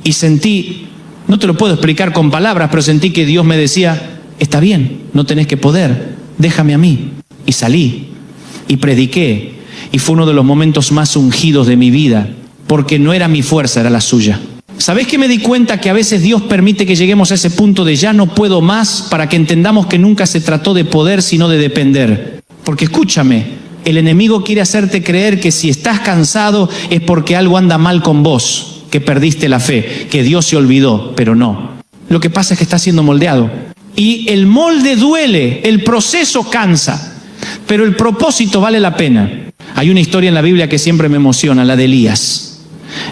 Y sentí, no te lo puedo explicar con palabras, pero sentí que Dios me decía, está bien, no tenés que poder, déjame a mí. Y salí, y prediqué, y fue uno de los momentos más ungidos de mi vida, porque no era mi fuerza, era la suya. ¿Sabés que me di cuenta que a veces Dios permite que lleguemos a ese punto de ya no puedo más, para que entendamos que nunca se trató de poder, sino de depender? Porque escúchame, el enemigo quiere hacerte creer que si estás cansado es porque algo anda mal con vos, que perdiste la fe, que Dios se olvidó, pero no. Lo que pasa es que estás siendo moldeado. Y el molde duele, el proceso cansa, pero el propósito vale la pena. Hay una historia en la Biblia que siempre me emociona, la de Elías.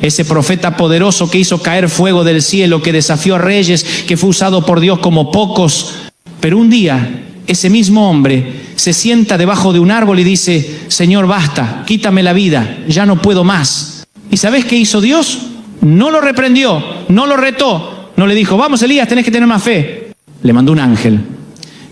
Ese profeta poderoso que hizo caer fuego del cielo, que desafió a reyes, que fue usado por Dios como pocos. Pero un día, ese mismo hombre se sienta debajo de un árbol y dice, Señor, basta, quítame la vida, ya no puedo más. ¿Y sabés qué hizo Dios? No lo reprendió, no lo retó, no le dijo, vamos Elías, tenés que tener más fe. Le mandó un ángel.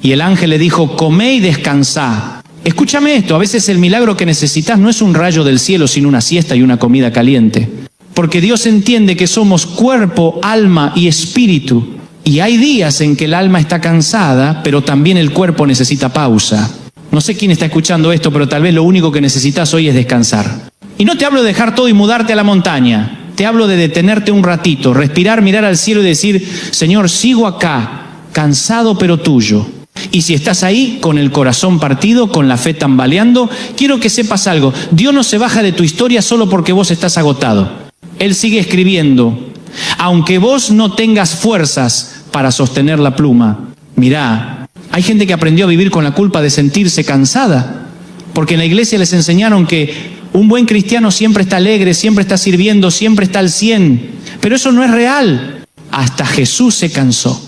Y el ángel le dijo, comé y descansá. Escúchame esto, a veces el milagro que necesitas no es un rayo del cielo, sino una siesta y una comida caliente. Porque Dios entiende que somos cuerpo, alma y espíritu. Y hay días en que el alma está cansada, pero también el cuerpo necesita pausa. No sé quién está escuchando esto, pero tal vez lo único que necesitas hoy es descansar. Y no te hablo de dejar todo y mudarte a la montaña. Te hablo de detenerte un ratito, respirar, mirar al cielo y decir, Señor, sigo acá, cansado pero tuyo. Y si estás ahí, con el corazón partido, con la fe tambaleando, quiero que sepas algo. Dios no se baja de tu historia solo porque vos estás agotado. Él sigue escribiendo. Aunque vos no tengas fuerzas para sostener la pluma, mirá, hay gente que aprendió a vivir con la culpa de sentirse cansada. Porque en la iglesia les enseñaron que un buen cristiano siempre está alegre, siempre está sirviendo, siempre está al 100. Pero eso no es real. Hasta Jesús se cansó.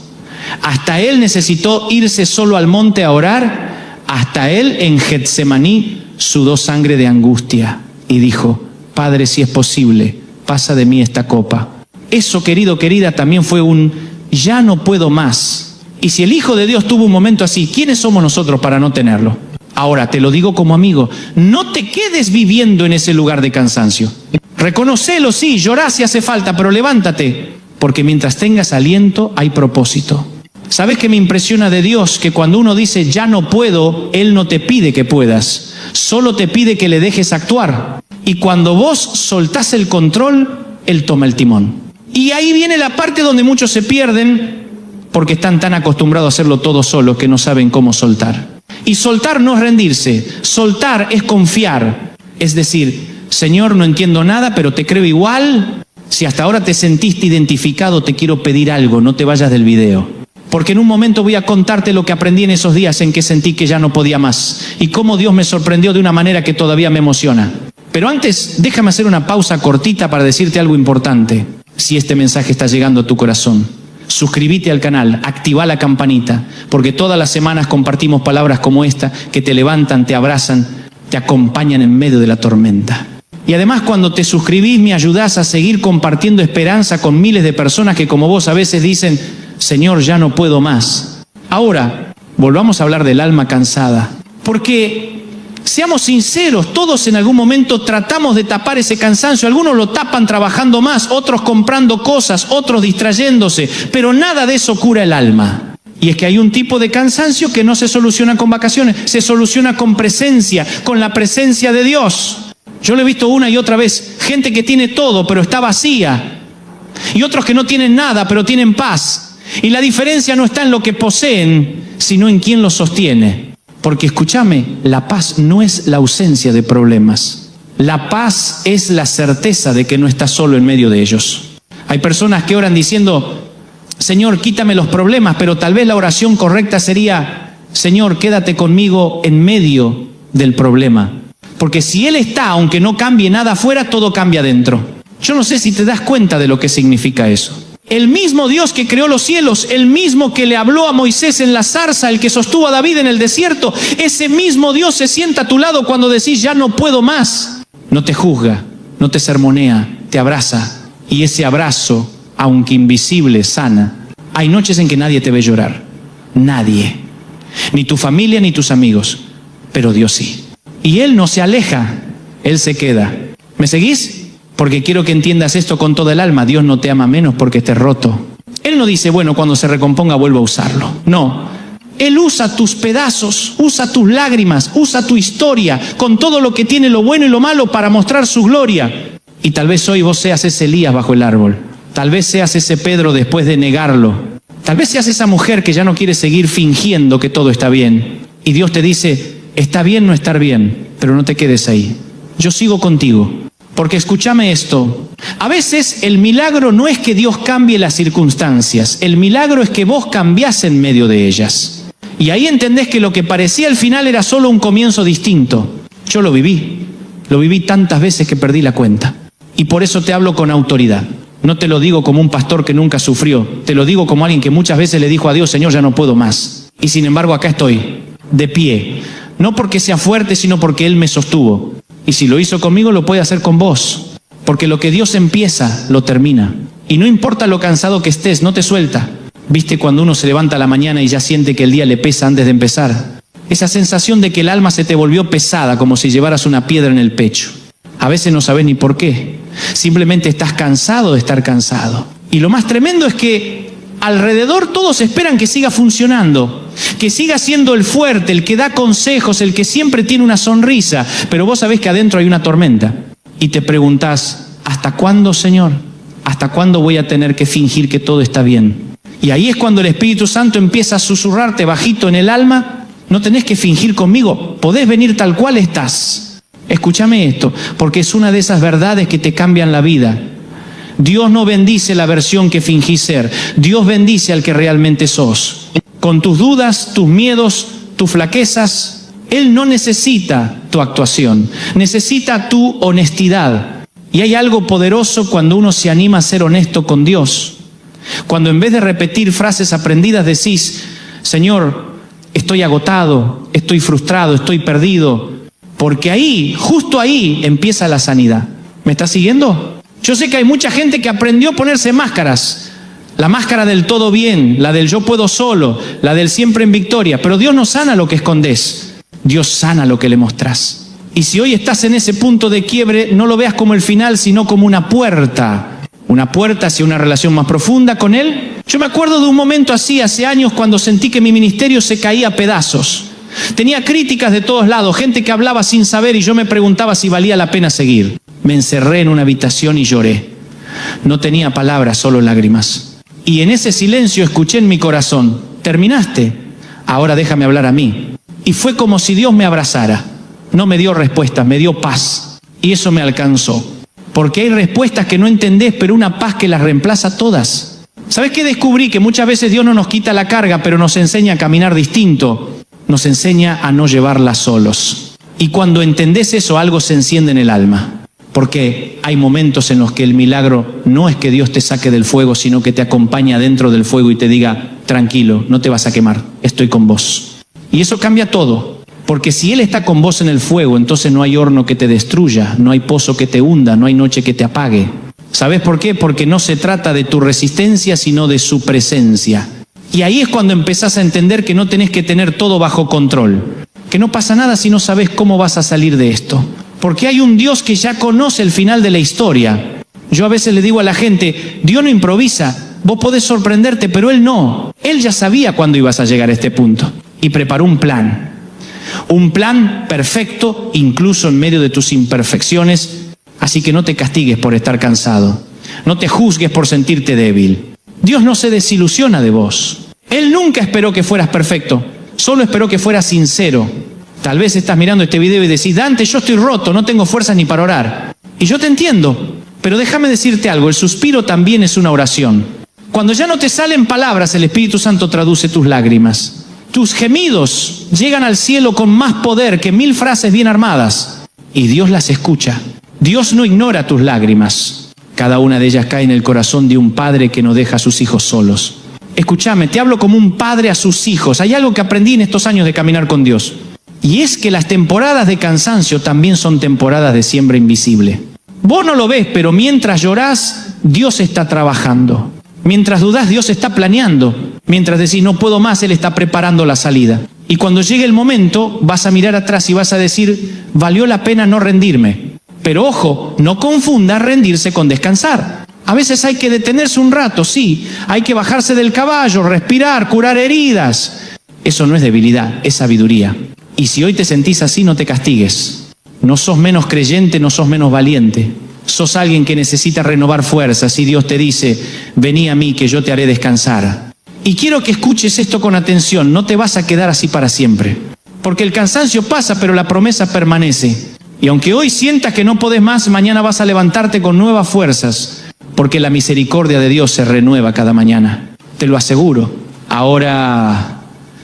Hasta Él necesitó irse solo al monte a orar. Hasta Él en Getsemaní sudó sangre de angustia y dijo, Padre, si es posible, pasa de mí esta copa. Eso, querido, querida, también fue un ya no puedo más. Y si el Hijo de Dios tuvo un momento así, ¿quiénes somos nosotros para no tenerlo? Ahora, te lo digo como amigo, no te quedes viviendo en ese lugar de cansancio. Reconocelo, sí, llorá si hace falta, pero levántate, porque mientras tengas aliento hay propósito. ¿Sabes qué me impresiona de Dios? Que cuando uno dice ya no puedo, Él no te pide que puedas, solo te pide que le dejes actuar. Y cuando vos soltás el control, Él toma el timón. Y ahí viene la parte donde muchos se pierden porque están tan acostumbrados a hacerlo todo solos que no saben cómo soltar. Y soltar no es rendirse, soltar es confiar. Es decir, Señor, no entiendo nada, pero te creo igual. Si hasta ahora te sentiste identificado, te quiero pedir algo, no te vayas del video. Porque en un momento voy a contarte lo que aprendí en esos días en que sentí que ya no podía más. Y cómo Dios me sorprendió de una manera que todavía me emociona. Pero antes, déjame hacer una pausa cortita para decirte algo importante. Si este mensaje está llegando a tu corazón, suscríbete al canal, activa la campanita, porque todas las semanas compartimos palabras como esta que te levantan, te abrazan, te acompañan en medio de la tormenta. Y además cuando te suscribís me ayudás a seguir compartiendo esperanza con miles de personas que como vos a veces dicen, Señor, ya no puedo más. Ahora, volvamos a hablar del alma cansada, porque seamos sinceros, todos en algún momento tratamos de tapar ese cansancio. Algunos lo tapan trabajando más, otros comprando cosas, otros distrayéndose, pero nada de eso cura el alma. Y es que hay un tipo de cansancio que no se soluciona con vacaciones, se soluciona con presencia, con la presencia de Dios. Yo lo he visto una y otra vez, gente que tiene todo pero está vacía, y otros que no tienen nada pero tienen paz. Y la diferencia no está en lo que poseen, sino en quién los sostiene. Porque escúchame, la paz no es la ausencia de problemas. La paz es la certeza de que no estás solo en medio de ellos. Hay personas que oran diciendo, Señor, quítame los problemas, pero tal vez la oración correcta sería, Señor, quédate conmigo en medio del problema. Porque si Él está, aunque no cambie nada afuera, todo cambia dentro. Yo no sé si te das cuenta de lo que significa eso. El mismo Dios que creó los cielos, el mismo que le habló a Moisés en la zarza, el que sostuvo a David en el desierto, ese mismo Dios se sienta a tu lado cuando decís ya no puedo más. No te juzga, no te sermonea, te abraza. Y ese abrazo, aunque invisible, sana. Hay noches en que nadie te ve llorar. Nadie. Ni tu familia ni tus amigos. Pero Dios sí. Y Él no se aleja, Él se queda. ¿Me seguís? Porque quiero que entiendas esto con toda el alma. Dios no te ama menos porque estés roto. Él no dice, bueno, cuando se recomponga vuelvo a usarlo. No. Él usa tus pedazos, usa tus lágrimas, usa tu historia, con todo lo que tiene lo bueno y lo malo para mostrar su gloria. Y tal vez hoy vos seas ese Elías bajo el árbol. Tal vez seas ese Pedro después de negarlo. Tal vez seas esa mujer que ya no quiere seguir fingiendo que todo está bien. Y Dios te dice, está bien no estar bien, pero no te quedes ahí. Yo sigo contigo. Porque escúchame esto, a veces el milagro no es que Dios cambie las circunstancias, el milagro es que vos cambiás en medio de ellas. Y ahí entendés que lo que parecía al final era solo un comienzo distinto. Yo lo viví tantas veces que perdí la cuenta. Y por eso te hablo con autoridad. No te lo digo como un pastor que nunca sufrió, te lo digo como alguien que muchas veces le dijo a Dios, Señor, ya no puedo más. Y sin embargo acá estoy, de pie. No porque sea fuerte, sino porque Él me sostuvo. Y si lo hizo conmigo, lo puede hacer con vos. Porque lo que Dios empieza, lo termina. Y no importa lo cansado que estés, no te suelta. ¿Viste cuando uno se levanta a la mañana y ya siente que el día le pesa antes de empezar? Esa sensación de que el alma se te volvió pesada, como si llevaras una piedra en el pecho. A veces no sabes ni por qué. Simplemente estás cansado de estar cansado. Y lo más tremendo es que alrededor todos esperan que siga funcionando. Que siga siendo el fuerte, el que da consejos, el que siempre tiene una sonrisa. Pero vos sabés que adentro hay una tormenta. Y te preguntás, ¿hasta cuándo, Señor? ¿Hasta cuándo voy a tener que fingir que todo está bien? Y ahí es cuando el Espíritu Santo empieza a susurrarte bajito en el alma. No tenés que fingir conmigo, podés venir tal cual estás. Escúchame esto, porque es una de esas verdades que te cambian la vida. Dios no bendice la versión que fingís ser. Dios bendice al que realmente sos. Con tus dudas, tus miedos, tus flaquezas, Él no necesita tu actuación, necesita tu honestidad. Y hay algo poderoso cuando uno se anima a ser honesto con Dios. Cuando en vez de repetir frases aprendidas decís, Señor, estoy agotado, estoy frustrado, estoy perdido. Porque ahí, justo ahí, empieza la sanidad. ¿Me estás siguiendo? Yo sé que hay mucha gente que aprendió a ponerse máscaras. La máscara del todo bien, la del yo puedo solo, la del siempre en victoria. Pero Dios no sana lo que escondés. Dios sana lo que le mostrás. Y si hoy estás en ese punto de quiebre, no lo veas como el final, sino como una puerta. Una puerta hacia una relación más profunda con Él. Yo me acuerdo de un momento así, hace años, cuando sentí que mi ministerio se caía a pedazos. Tenía críticas de todos lados, gente que hablaba sin saber y yo me preguntaba si valía la pena seguir. Me encerré en una habitación y lloré. No tenía palabras, solo lágrimas. Y en ese silencio escuché en mi corazón, ¿terminaste? Ahora déjame hablar a mí. Y fue como si Dios me abrazara. No me dio respuestas, me dio paz. Y eso me alcanzó. Porque hay respuestas que no entendés, pero una paz que las reemplaza todas. ¿Sabés qué descubrí? Que muchas veces Dios no nos quita la carga, pero nos enseña a caminar distinto. Nos enseña a no llevarla solos. Y cuando entendés eso, algo se enciende en el alma. Porque hay momentos en los que el milagro no es que Dios te saque del fuego, sino que te acompaña dentro del fuego y te diga, tranquilo, no te vas a quemar, estoy con vos. Y eso cambia todo. Porque si Él está con vos en el fuego, entonces no hay horno que te destruya, no hay pozo que te hunda, no hay noche que te apague. ¿Sabés por qué? Porque no se trata de tu resistencia, sino de su presencia. Y ahí es cuando empezás a entender que no tenés que tener todo bajo control. Que no pasa nada si no sabés cómo vas a salir de esto. Porque hay un Dios que ya conoce el final de la historia. Yo a veces le digo a la gente, Dios no improvisa, vos podés sorprenderte, pero Él no. Él ya sabía cuándo ibas a llegar a este punto. Y preparó un plan. Un plan perfecto, incluso en medio de tus imperfecciones. Así que no te castigues por estar cansado. No te juzgues por sentirte débil. Dios no se desilusiona de vos. Él nunca esperó que fueras perfecto. Solo esperó que fueras sincero. Tal vez estás mirando este video y decís, Dante, yo estoy roto, no tengo fuerzas ni para orar. Y yo te entiendo, pero déjame decirte algo, el suspiro también es una oración. Cuando ya no te salen palabras, el Espíritu Santo traduce tus lágrimas. Tus gemidos llegan al cielo con más poder que 1000 frases bien armadas. Y Dios las escucha. Dios no ignora tus lágrimas. Cada una de ellas cae en el corazón de un padre que no deja a sus hijos solos. Escúchame, te hablo como un padre a sus hijos. Hay algo que aprendí en estos años de caminar con Dios. Y es que las temporadas de cansancio también son temporadas de siembra invisible. Vos no lo ves, pero mientras llorás, Dios está trabajando. Mientras dudás, Dios está planeando. Mientras decís, no puedo más, Él está preparando la salida. Y cuando llegue el momento, vas a mirar atrás y vas a decir, valió la pena no rendirme. Pero ojo, no confundas rendirse con descansar. A veces hay que detenerse un rato, sí. Hay que bajarse del caballo, respirar, curar heridas. Eso no es debilidad, es sabiduría. Y si hoy te sentís así, no te castigues. No sos menos creyente, no sos menos valiente. Sos alguien que necesita renovar fuerzas y Dios te dice, vení a mí que yo te haré descansar. Y quiero que escuches esto con atención, no te vas a quedar así para siempre. Porque el cansancio pasa, pero la promesa permanece. Y aunque hoy sientas que no podés más, mañana vas a levantarte con nuevas fuerzas. Porque la misericordia de Dios se renueva cada mañana. Te lo aseguro. Ahora,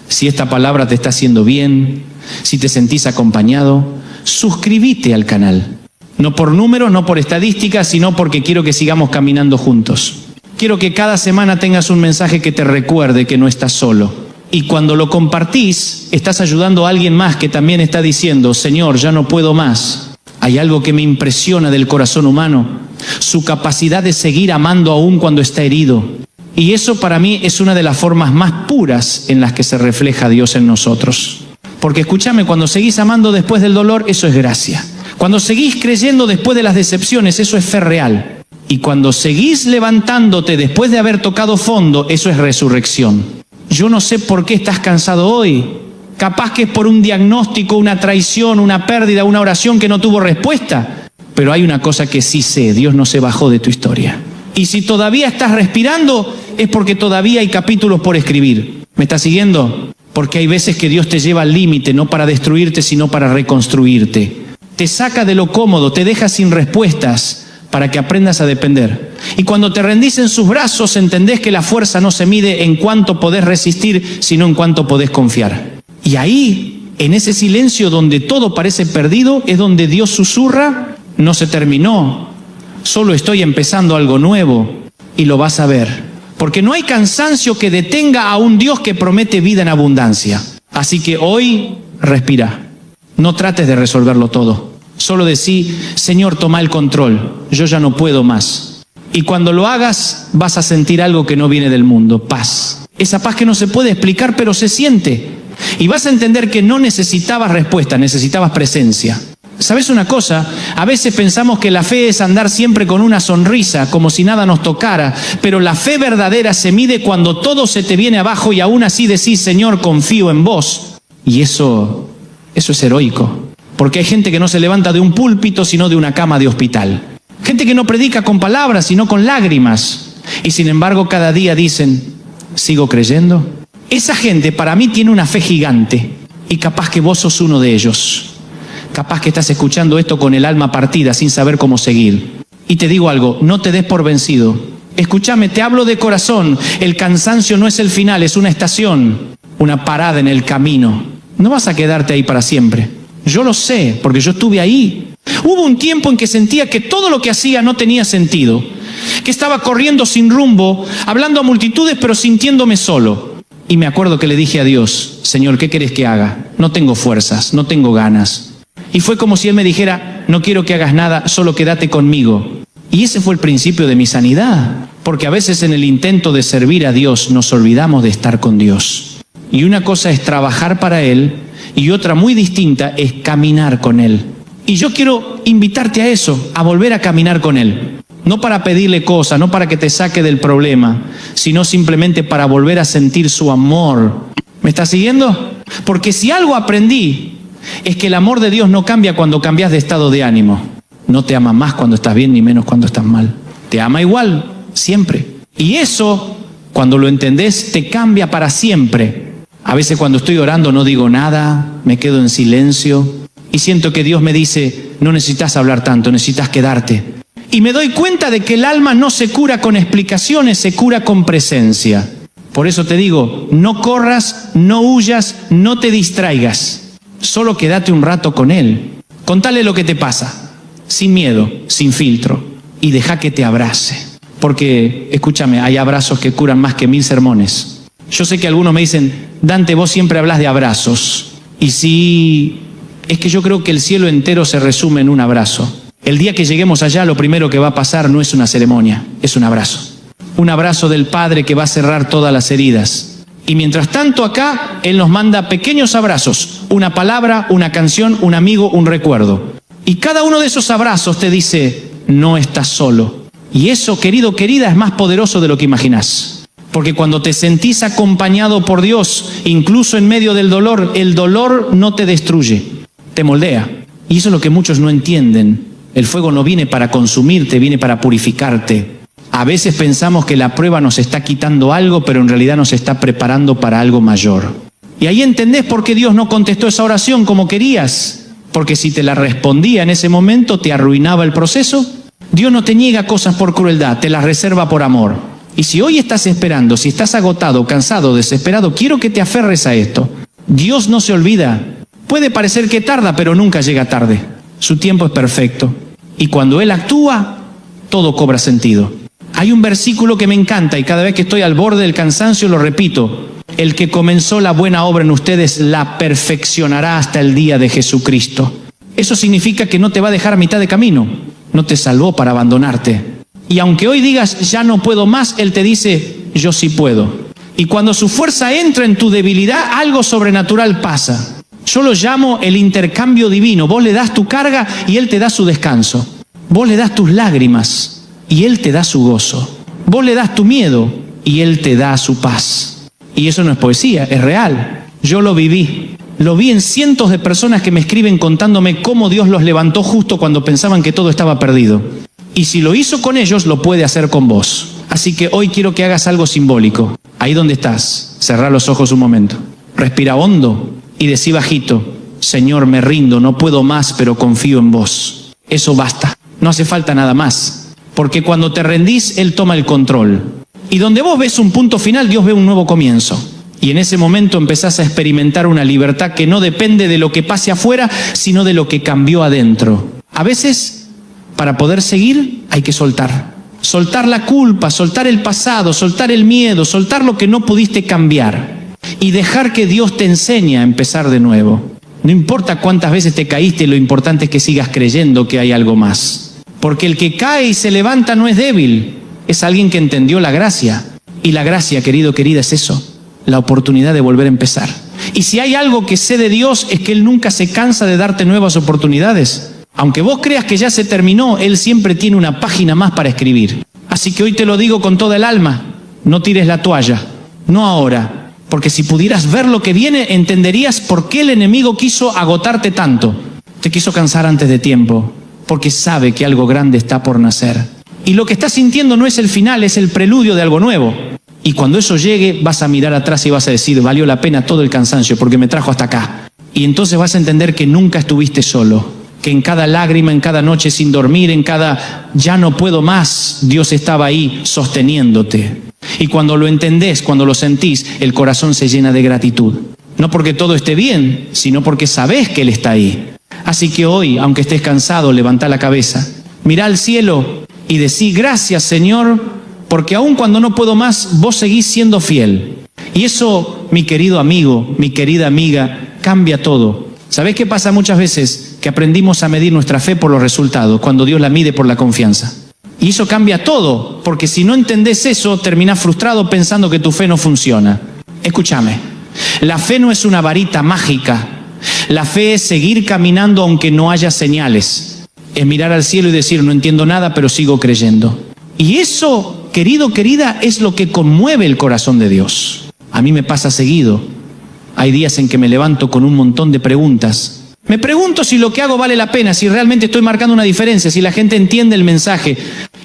si esta palabra te está haciendo bien, si te sentís acompañado, suscríbete al canal. No por números, no por estadísticas, sino porque quiero que sigamos caminando juntos. Quiero que cada semana tengas un mensaje que te recuerde que no estás solo. Y cuando lo compartís, estás ayudando a alguien más que también está diciendo, Señor, ya no puedo más. Hay algo que me impresiona del corazón humano, su capacidad de seguir amando aún cuando está herido. Y eso para mí es una de las formas más puras en las que se refleja Dios en nosotros. Porque escúchame, cuando seguís amando después del dolor, eso es gracia. Cuando seguís creyendo después de las decepciones, eso es fe real. Y cuando seguís levantándote después de haber tocado fondo, eso es resurrección. Yo no sé por qué estás cansado hoy. Capaz que es por un diagnóstico, una traición, una pérdida, una oración que no tuvo respuesta. Pero hay una cosa que sí sé, Dios no se bajó de tu historia. Y si todavía estás respirando, es porque todavía hay capítulos por escribir. ¿Me estás siguiendo? Porque hay veces que Dios te lleva al límite, no para destruirte, sino para reconstruirte. Te saca de lo cómodo, te deja sin respuestas, para que aprendas a depender. Y cuando te rendís en sus brazos, entendés que la fuerza no se mide en cuánto podés resistir, sino en cuánto podés confiar. Y ahí, en ese silencio donde todo parece perdido, es donde Dios susurra, no se terminó, solo estoy empezando algo nuevo, y lo vas a ver. Porque no hay cansancio que detenga a un Dios que promete vida en abundancia. Así que hoy, respira. No trates de resolverlo todo. Solo decí, Señor, toma el control, yo ya no puedo más. Y cuando lo hagas, vas a sentir algo que no viene del mundo, paz. Esa paz que no se puede explicar, pero se siente. Y vas a entender que no necesitabas respuesta, necesitabas presencia. ¿Sabes una cosa? A veces pensamos que la fe es andar siempre con una sonrisa, como si nada nos tocara, pero la fe verdadera se mide cuando todo se te viene abajo y aún así decís, Señor, confío en vos. Y eso es heroico. Porque hay gente que no se levanta de un púlpito, sino de una cama de hospital. Gente que no predica con palabras, sino con lágrimas. Y sin embargo, cada día dicen, ¿sigo creyendo? Esa gente para mí tiene una fe gigante. Y capaz que vos sos uno de ellos. Capaz que estás escuchando esto con el alma partida, sin saber cómo seguir. Y te digo algo, no te des por vencido. Escúchame, te hablo de corazón. El cansancio no es el final, es una estación. Una parada en el camino. No vas a quedarte ahí para siempre. Yo lo sé, porque yo estuve ahí. Hubo un tiempo en que sentía que todo lo que hacía no tenía sentido. Que estaba corriendo sin rumbo, hablando a multitudes, pero sintiéndome solo. Y me acuerdo que le dije a Dios, Señor, ¿qué querés que haga? No tengo fuerzas, no tengo ganas. Y fue como si Él me dijera, no quiero que hagas nada, solo quédate conmigo. Y ese fue el principio de mi sanidad. Porque a veces en el intento de servir a Dios nos olvidamos de estar con Dios. Y una cosa es trabajar para Él, y otra muy distinta es caminar con Él. Y yo quiero invitarte a eso, a volver a caminar con Él. No para pedirle cosas, no para que te saque del problema, sino simplemente para volver a sentir su amor. ¿Me estás siguiendo? Porque si algo aprendí, es que el amor de Dios no cambia cuando cambias de estado de ánimo. No te ama más cuando estás bien ni menos cuando estás mal. Te ama igual, siempre. Y eso, cuando lo entendés, te cambia para siempre. A veces cuando estoy orando no digo nada, me quedo en silencio y siento que Dios me dice, no necesitas hablar tanto, necesitas quedarte. Y me doy cuenta de que el alma no se cura con explicaciones, se cura con presencia. Por eso te digo, no corras, no huyas, no te distraigas. Solo quédate un rato con Él. Contale lo que te pasa, sin miedo, sin filtro. y deja que te abrace. Porque, escúchame, hay abrazos que curan más que 1000 sermones. Yo sé que algunos me dicen, Dante, vos siempre hablas de abrazos. Y sí, es que yo creo que el cielo entero se resume en un abrazo. El día que lleguemos allá, lo primero que va a pasar no es una ceremonia, es un abrazo. Un abrazo del Padre que va a cerrar todas las heridas. Y mientras tanto acá, Él nos manda pequeños abrazos, una palabra, una canción, un amigo, un recuerdo. Y cada uno de esos abrazos te dice, no estás solo. Y eso, querido, querida, es más poderoso de lo que imaginás. Porque cuando te sentís acompañado por Dios, incluso en medio del dolor, el dolor no te destruye, te moldea. Y eso es lo que muchos no entienden. El fuego no viene para consumirte, viene para purificarte. A veces pensamos que la prueba nos está quitando algo, pero en realidad nos está preparando para algo mayor. Y ahí entendés por qué Dios no contestó esa oración como querías. Porque si te la respondía en ese momento, te arruinaba el proceso. Dios no te niega cosas por crueldad, te las reserva por amor. Y si hoy estás esperando, si estás agotado, cansado, desesperado, quiero que te aferres a esto. Dios no se olvida. Puede parecer que tarda, pero nunca llega tarde. Su tiempo es perfecto. Y cuando Él actúa, todo cobra sentido. Hay un versículo que me encanta y cada vez que estoy al borde del cansancio lo repito. El que comenzó la buena obra en ustedes la perfeccionará hasta el día de Jesucristo. Eso significa que no te va a dejar a mitad de camino. No te salvó para abandonarte. Y aunque hoy digas, ya no puedo más, Él te dice, yo sí puedo. Y cuando su fuerza entra en tu debilidad, algo sobrenatural pasa. Yo lo llamo el intercambio divino. Vos le das tu carga y Él te da su descanso. Vos le das tus lágrimas y Él te da su gozo. Vos le das tu miedo y Él te da su paz. Y eso no es poesía, es real. Yo lo viví. Lo vi en cientos de personas que me escriben contándome cómo Dios los levantó justo cuando pensaban que todo estaba perdido. Y si lo hizo con ellos, lo puede hacer con vos. Así que hoy quiero que hagas algo simbólico. Ahí donde estás, cerrá los ojos un momento. Respira hondo y decí bajito, Señor, me rindo, no puedo más, pero confío en vos. Eso basta. No hace falta nada más. Porque cuando te rendís, Él toma el control. Y donde vos ves un punto final, Dios ve un nuevo comienzo. Y en ese momento empezás a experimentar una libertad que no depende de lo que pase afuera, sino de lo que cambió adentro. A veces, para poder seguir, hay que soltar. Soltar la culpa, soltar el pasado, soltar el miedo, soltar lo que no pudiste cambiar. Y dejar que Dios te enseñe a empezar de nuevo. No importa cuántas veces te caíste, lo importante es que sigas creyendo que hay algo más. Porque el que cae y se levanta no es débil, es alguien que entendió la gracia. Y la gracia, querido, querida, es eso. La oportunidad de volver a empezar. Y si hay algo que sé de Dios es que Él nunca se cansa de darte nuevas oportunidades. Aunque vos creas que ya se terminó, Él siempre tiene una página más para escribir. Así que hoy te lo digo con toda el alma, no tires la toalla, no ahora. Porque si pudieras ver lo que viene, entenderías por qué el enemigo quiso agotarte tanto. Te quiso cansar antes de tiempo, porque sabe que algo grande está por nacer. Y lo que estás sintiendo no es el final, es el preludio de algo nuevo. Y cuando eso llegue, vas a mirar atrás y vas a decir, valió la pena todo el cansancio porque me trajo hasta acá. Y entonces vas a entender que nunca estuviste solo, que en cada lágrima, en cada noche sin dormir, en cada ya no puedo más, Dios estaba ahí sosteniéndote. Y cuando lo entendés, cuando lo sentís, el corazón se llena de gratitud. No porque todo esté bien, sino porque sabés que Él está ahí. Así que hoy, aunque estés cansado, levantá la cabeza, mirá al cielo y decí, gracias Señor, porque aun cuando no puedo más, vos seguís siendo fiel. Y eso, mi querido amigo, mi querida amiga, cambia todo. ¿Sabés qué pasa muchas veces? Que aprendimos a medir nuestra fe por los resultados, cuando Dios la mide por la confianza. Y eso cambia todo, porque si no entendés eso, terminás frustrado pensando que tu fe no funciona. Escúchame, la fe no es una varita mágica. La fe es seguir caminando aunque no haya señales. Es mirar al cielo y decir, no entiendo nada, pero sigo creyendo. Y eso, querido, querida, es lo que conmueve el corazón de Dios. A mí me pasa seguido. Hay días en que me levanto con un montón de preguntas. Me pregunto si lo que hago vale la pena, si realmente estoy marcando una diferencia, si la gente entiende el mensaje.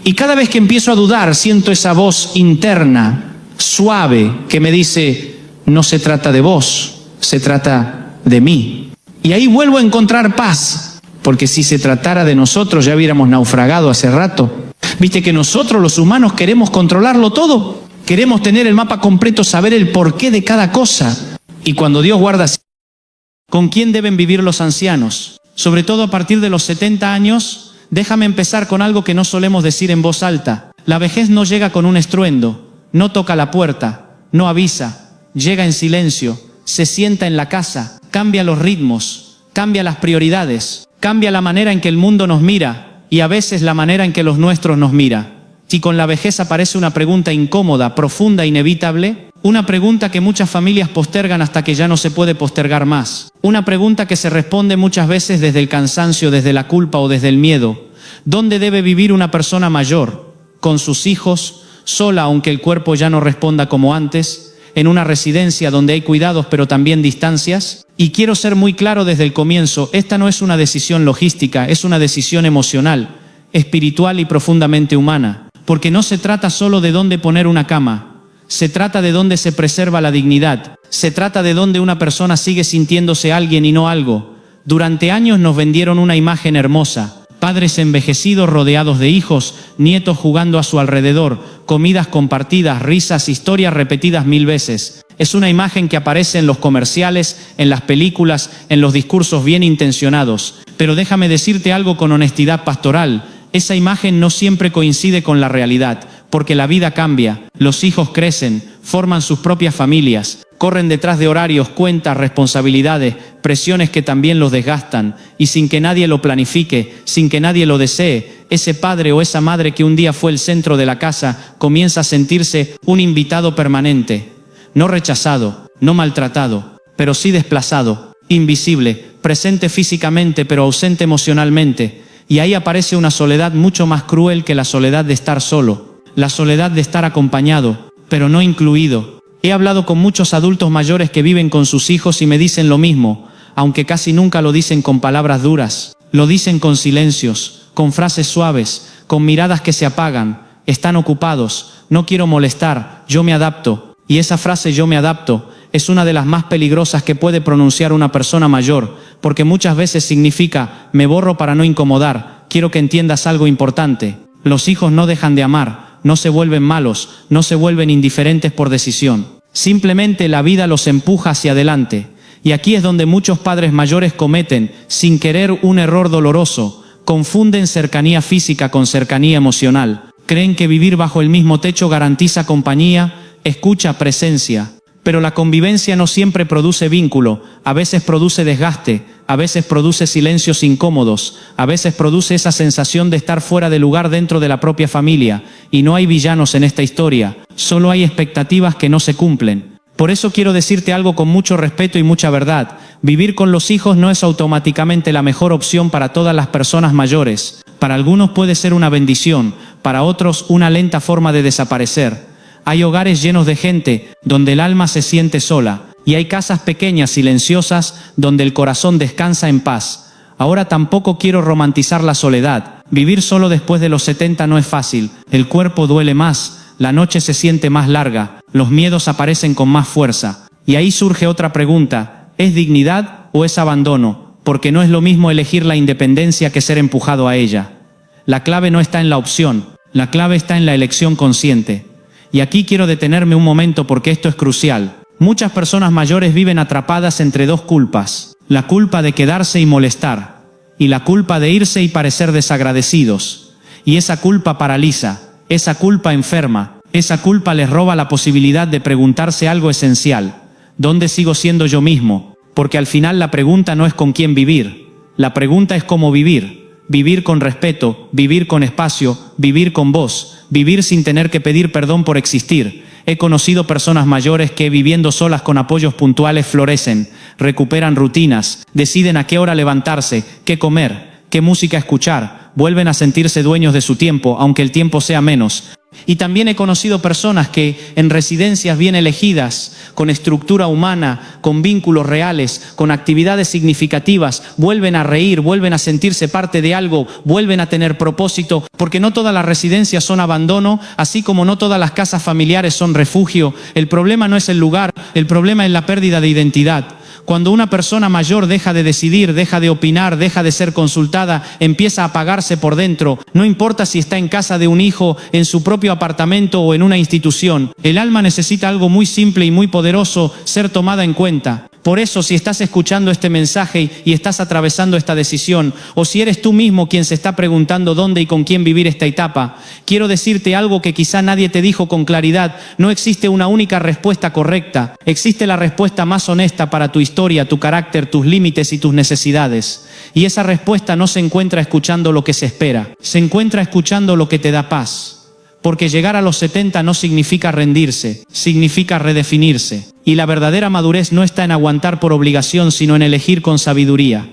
Y cada vez que empiezo a dudar, siento esa voz interna, suave, que me dice, no se trata de vos, se trata de mí. Y ahí vuelvo a encontrar paz, porque si se tratara de nosotros ya hubiéramos naufragado hace rato. Viste que nosotros los humanos queremos controlarlo todo, queremos tener el mapa completo, saber el porqué de cada cosa. Y cuando Dios guarda, ¿con quién deben vivir los ancianos? Sobre todo a partir de los 70 años, Déjame empezar con algo que no solemos decir en voz alta. La vejez no llega con un estruendo, no toca la puerta, no avisa, llega en silencio, se sienta en la casa, cambia los ritmos, cambia las prioridades, cambia la manera en que el mundo nos mira y a veces la manera en que los nuestros nos mira. Y con la vejez aparece una pregunta incómoda, profunda, inevitable. Una pregunta que muchas familias postergan hasta que ya no se puede postergar más. Una pregunta que se responde muchas veces desde el cansancio, desde la culpa o desde el miedo. ¿Dónde debe vivir una persona mayor? ¿Con sus hijos? ¿Sola aunque el cuerpo ya no responda como antes? ¿En una residencia donde hay cuidados pero también distancias? Y quiero ser muy claro desde el comienzo, esta no es una decisión logística, es una decisión emocional, espiritual y profundamente humana. Porque no se trata solo de dónde poner una cama. Se trata de dónde se preserva la dignidad. Se trata de dónde una persona sigue sintiéndose alguien y no algo. Durante años nos vendieron una imagen hermosa. Padres envejecidos rodeados de hijos, nietos jugando a su alrededor, comidas compartidas, risas, historias repetidas 1000 veces. Es una imagen que aparece en los comerciales, en las películas, en los discursos bien intencionados. Pero déjame decirte algo con honestidad pastoral. Esa imagen no siempre coincide con la realidad, porque la vida cambia, los hijos crecen, forman sus propias familias, corren detrás de horarios, cuentas, responsabilidades, presiones que también los desgastan, y sin que nadie lo planifique, sin que nadie lo desee, ese padre o esa madre que un día fue el centro de la casa, comienza a sentirse un invitado permanente, no rechazado, no maltratado, pero sí desplazado, invisible, presente físicamente pero ausente emocionalmente. Y ahí aparece una soledad mucho más cruel que la soledad de estar solo, la soledad de estar acompañado, pero no incluido. He hablado con muchos adultos mayores que viven con sus hijos y me dicen lo mismo, aunque casi nunca lo dicen con palabras duras, lo dicen con silencios, con frases suaves, con miradas que se apagan, están ocupados, no quiero molestar, yo me adapto. Y esa frase yo me adapto es una de las más peligrosas que puede pronunciar una persona mayor, porque muchas veces significa, me borro para no incomodar. Quiero que entiendas algo importante. Los hijos no dejan de amar, no se vuelven malos, no se vuelven indiferentes por decisión. Simplemente la vida los empuja hacia adelante. Y aquí es donde muchos padres mayores cometen, sin querer, un error doloroso. Confunden cercanía física con cercanía emocional. Creen que vivir bajo el mismo techo garantiza compañía, escucha, presencia. Pero la convivencia no siempre produce vínculo, a veces produce desgaste, a veces produce silencios incómodos, a veces produce esa sensación de estar fuera de lugar dentro de la propia familia, y no hay villanos en esta historia, solo hay expectativas que no se cumplen. Por eso quiero decirte algo con mucho respeto y mucha verdad, vivir con los hijos no es automáticamente la mejor opción para todas las personas mayores. Para algunos puede ser una bendición, para otros una lenta forma de desaparecer. Hay hogares llenos de gente, donde el alma se siente sola, y hay casas pequeñas, silenciosas, donde el corazón descansa en paz. Ahora tampoco quiero romantizar la soledad. Vivir solo después de los 70 no es fácil, el cuerpo duele más, la noche se siente más larga, los miedos aparecen con más fuerza. Y ahí surge otra pregunta, ¿es dignidad o es abandono? Porque no es lo mismo elegir la independencia que ser empujado a ella. La clave no está en la opción, la clave está en la elección consciente. Y aquí quiero detenerme un momento porque esto es crucial. Muchas personas mayores viven atrapadas entre dos culpas. La culpa de quedarse y molestar. Y la culpa de irse y parecer desagradecidos. Y esa culpa paraliza. Esa culpa enferma. Esa culpa les roba la posibilidad de preguntarse algo esencial. ¿Dónde sigo siendo yo mismo? Porque al final la pregunta no es con quién vivir. La pregunta es cómo vivir. Vivir con respeto, vivir con espacio, vivir con voz, vivir sin tener que pedir perdón por existir. He conocido personas mayores que, viviendo solas con apoyos puntuales, florecen, recuperan rutinas, deciden a qué hora levantarse, qué comer, qué música escuchar, vuelven a sentirse dueños de su tiempo, aunque el tiempo sea menos. Y también he conocido personas que, en residencias bien elegidas, con estructura humana, con vínculos reales, con actividades significativas, vuelven a reír, vuelven a sentirse parte de algo, vuelven a tener propósito, porque no todas las residencias son abandono, así como no todas las casas familiares son refugio. El problema no es el lugar, el problema es la pérdida de identidad. Cuando una persona mayor deja de decidir, deja de opinar, deja de ser consultada, empieza a apagarse por dentro. No importa si está en casa de un hijo, en su propio apartamento o en una institución. El alma necesita algo muy simple y muy poderoso, ser tomada en cuenta. Por eso, si estás escuchando este mensaje y estás atravesando esta decisión, o si eres tú mismo quien se está preguntando dónde y con quién vivir esta etapa, quiero decirte algo que quizá nadie te dijo con claridad. No existe una única respuesta correcta. Existe la respuesta más honesta para tu historia, tu carácter, tus límites y tus necesidades. Y esa respuesta no se encuentra escuchando lo que se espera. Se encuentra escuchando lo que te da paz. Porque llegar a los 70 no significa rendirse, significa redefinirse. Y la verdadera madurez no está en aguantar por obligación, sino en elegir con sabiduría.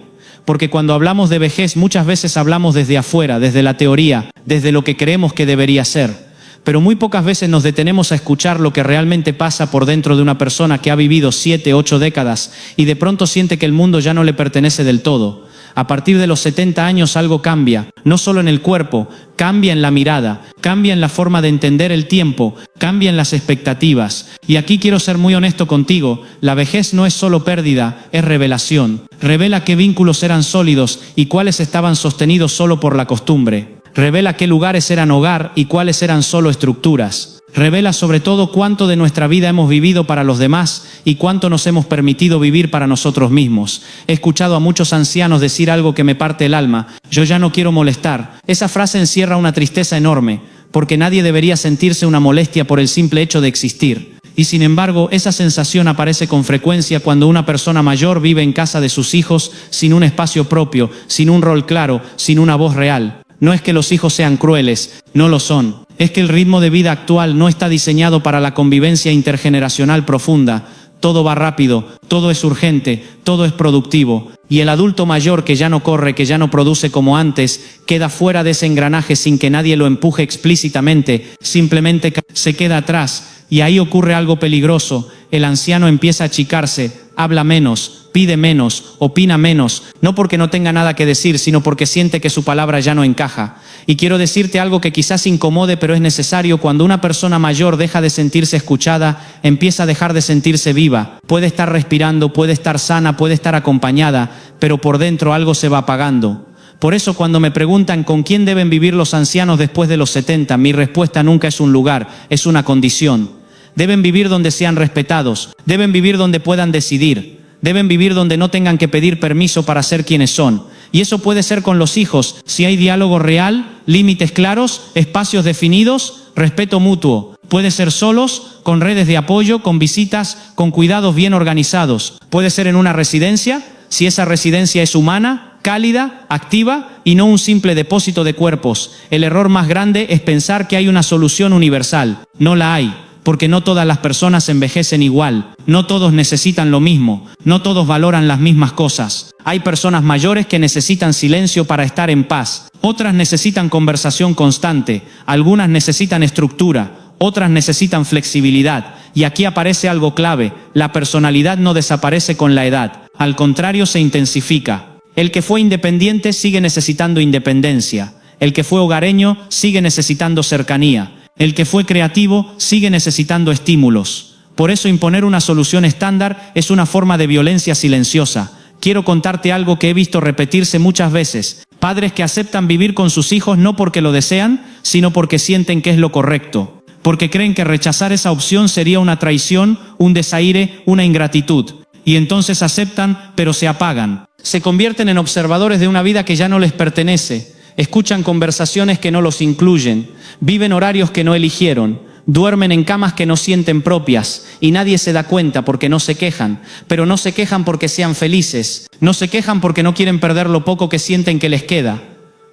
Porque cuando hablamos de vejez muchas veces hablamos desde afuera, desde la teoría, desde lo que creemos que debería ser. Pero muy pocas veces nos detenemos a escuchar lo que realmente pasa por dentro de una persona que ha vivido 7, 8 décadas y de pronto siente que el mundo ya no le pertenece del todo. A partir de los 70 años algo cambia, no solo en el cuerpo, cambia en la mirada, cambia en la forma de entender el tiempo, cambia en las expectativas. Y aquí quiero ser muy honesto contigo, la vejez no es solo pérdida, es revelación. Revela qué vínculos eran sólidos y cuáles estaban sostenidos solo por la costumbre. Revela qué lugares eran hogar y cuáles eran solo estructuras. Revela sobre todo cuánto de nuestra vida hemos vivido para los demás y cuánto nos hemos permitido vivir para nosotros mismos. He escuchado a muchos ancianos decir algo que me parte el alma: yo ya no quiero molestar. Esa frase encierra una tristeza enorme, porque nadie debería sentirse una molestia por el simple hecho de existir. Y sin embargo, esa sensación aparece con frecuencia cuando una persona mayor vive en casa de sus hijos sin un espacio propio, sin un rol claro, sin una voz real. No es que los hijos sean crueles, no lo son. Es que el ritmo de vida actual no está diseñado para la convivencia intergeneracional profunda. Todo va rápido, todo es urgente, todo es productivo. Y el adulto mayor que ya no corre, que ya no produce como antes, queda fuera de ese engranaje sin que nadie lo empuje explícitamente, simplemente se queda atrás. Y ahí ocurre algo peligroso. El anciano empieza a achicarse, habla menos, pide menos, opina menos, no porque no tenga nada que decir, sino porque siente que su palabra ya no encaja. Y quiero decirte algo que quizás incomode, pero es necesario. Cuando una persona mayor deja de sentirse escuchada, empieza a dejar de sentirse viva. Puede estar respirando, puede estar sana, puede estar acompañada, pero por dentro algo se va apagando. Por eso cuando me preguntan con quién deben vivir los ancianos después de los 70, mi respuesta nunca es un lugar, es una condición. Deben vivir donde sean respetados, deben vivir donde puedan decidir, deben vivir donde no tengan que pedir permiso para ser quienes son. Y eso puede ser con los hijos, si hay diálogo real, límites claros, espacios definidos, respeto mutuo. Puede ser solos, con redes de apoyo, con visitas, con cuidados bien organizados. Puede ser en una residencia, si esa residencia es humana, cálida, activa y no un simple depósito de cuerpos. El error más grande es pensar que hay una solución universal. No la hay. Porque no todas las personas envejecen igual, no todos necesitan lo mismo, no todos valoran las mismas cosas. Hay personas mayores que necesitan silencio para estar en paz, otras necesitan conversación constante, algunas necesitan estructura, otras necesitan flexibilidad. Y aquí aparece algo clave: la personalidad no desaparece con la edad, al contrario se intensifica. El que fue independiente sigue necesitando independencia, el que fue hogareño sigue necesitando cercanía. El que fue creativo sigue necesitando estímulos. Por eso imponer una solución estándar es una forma de violencia silenciosa. Quiero contarte algo que he visto repetirse muchas veces. Padres que aceptan vivir con sus hijos no porque lo desean, sino porque sienten que es lo correcto. Porque creen que rechazar esa opción sería una traición, un desaire, una ingratitud. Y entonces aceptan, pero se apagan. Se convierten en observadores de una vida que ya no les pertenece. Escuchan conversaciones que no los incluyen, viven horarios que no eligieron, duermen en camas que no sienten propias y nadie se da cuenta porque no se quejan, pero no se quejan porque sean felices, no se quejan porque no quieren perder lo poco que sienten que les queda.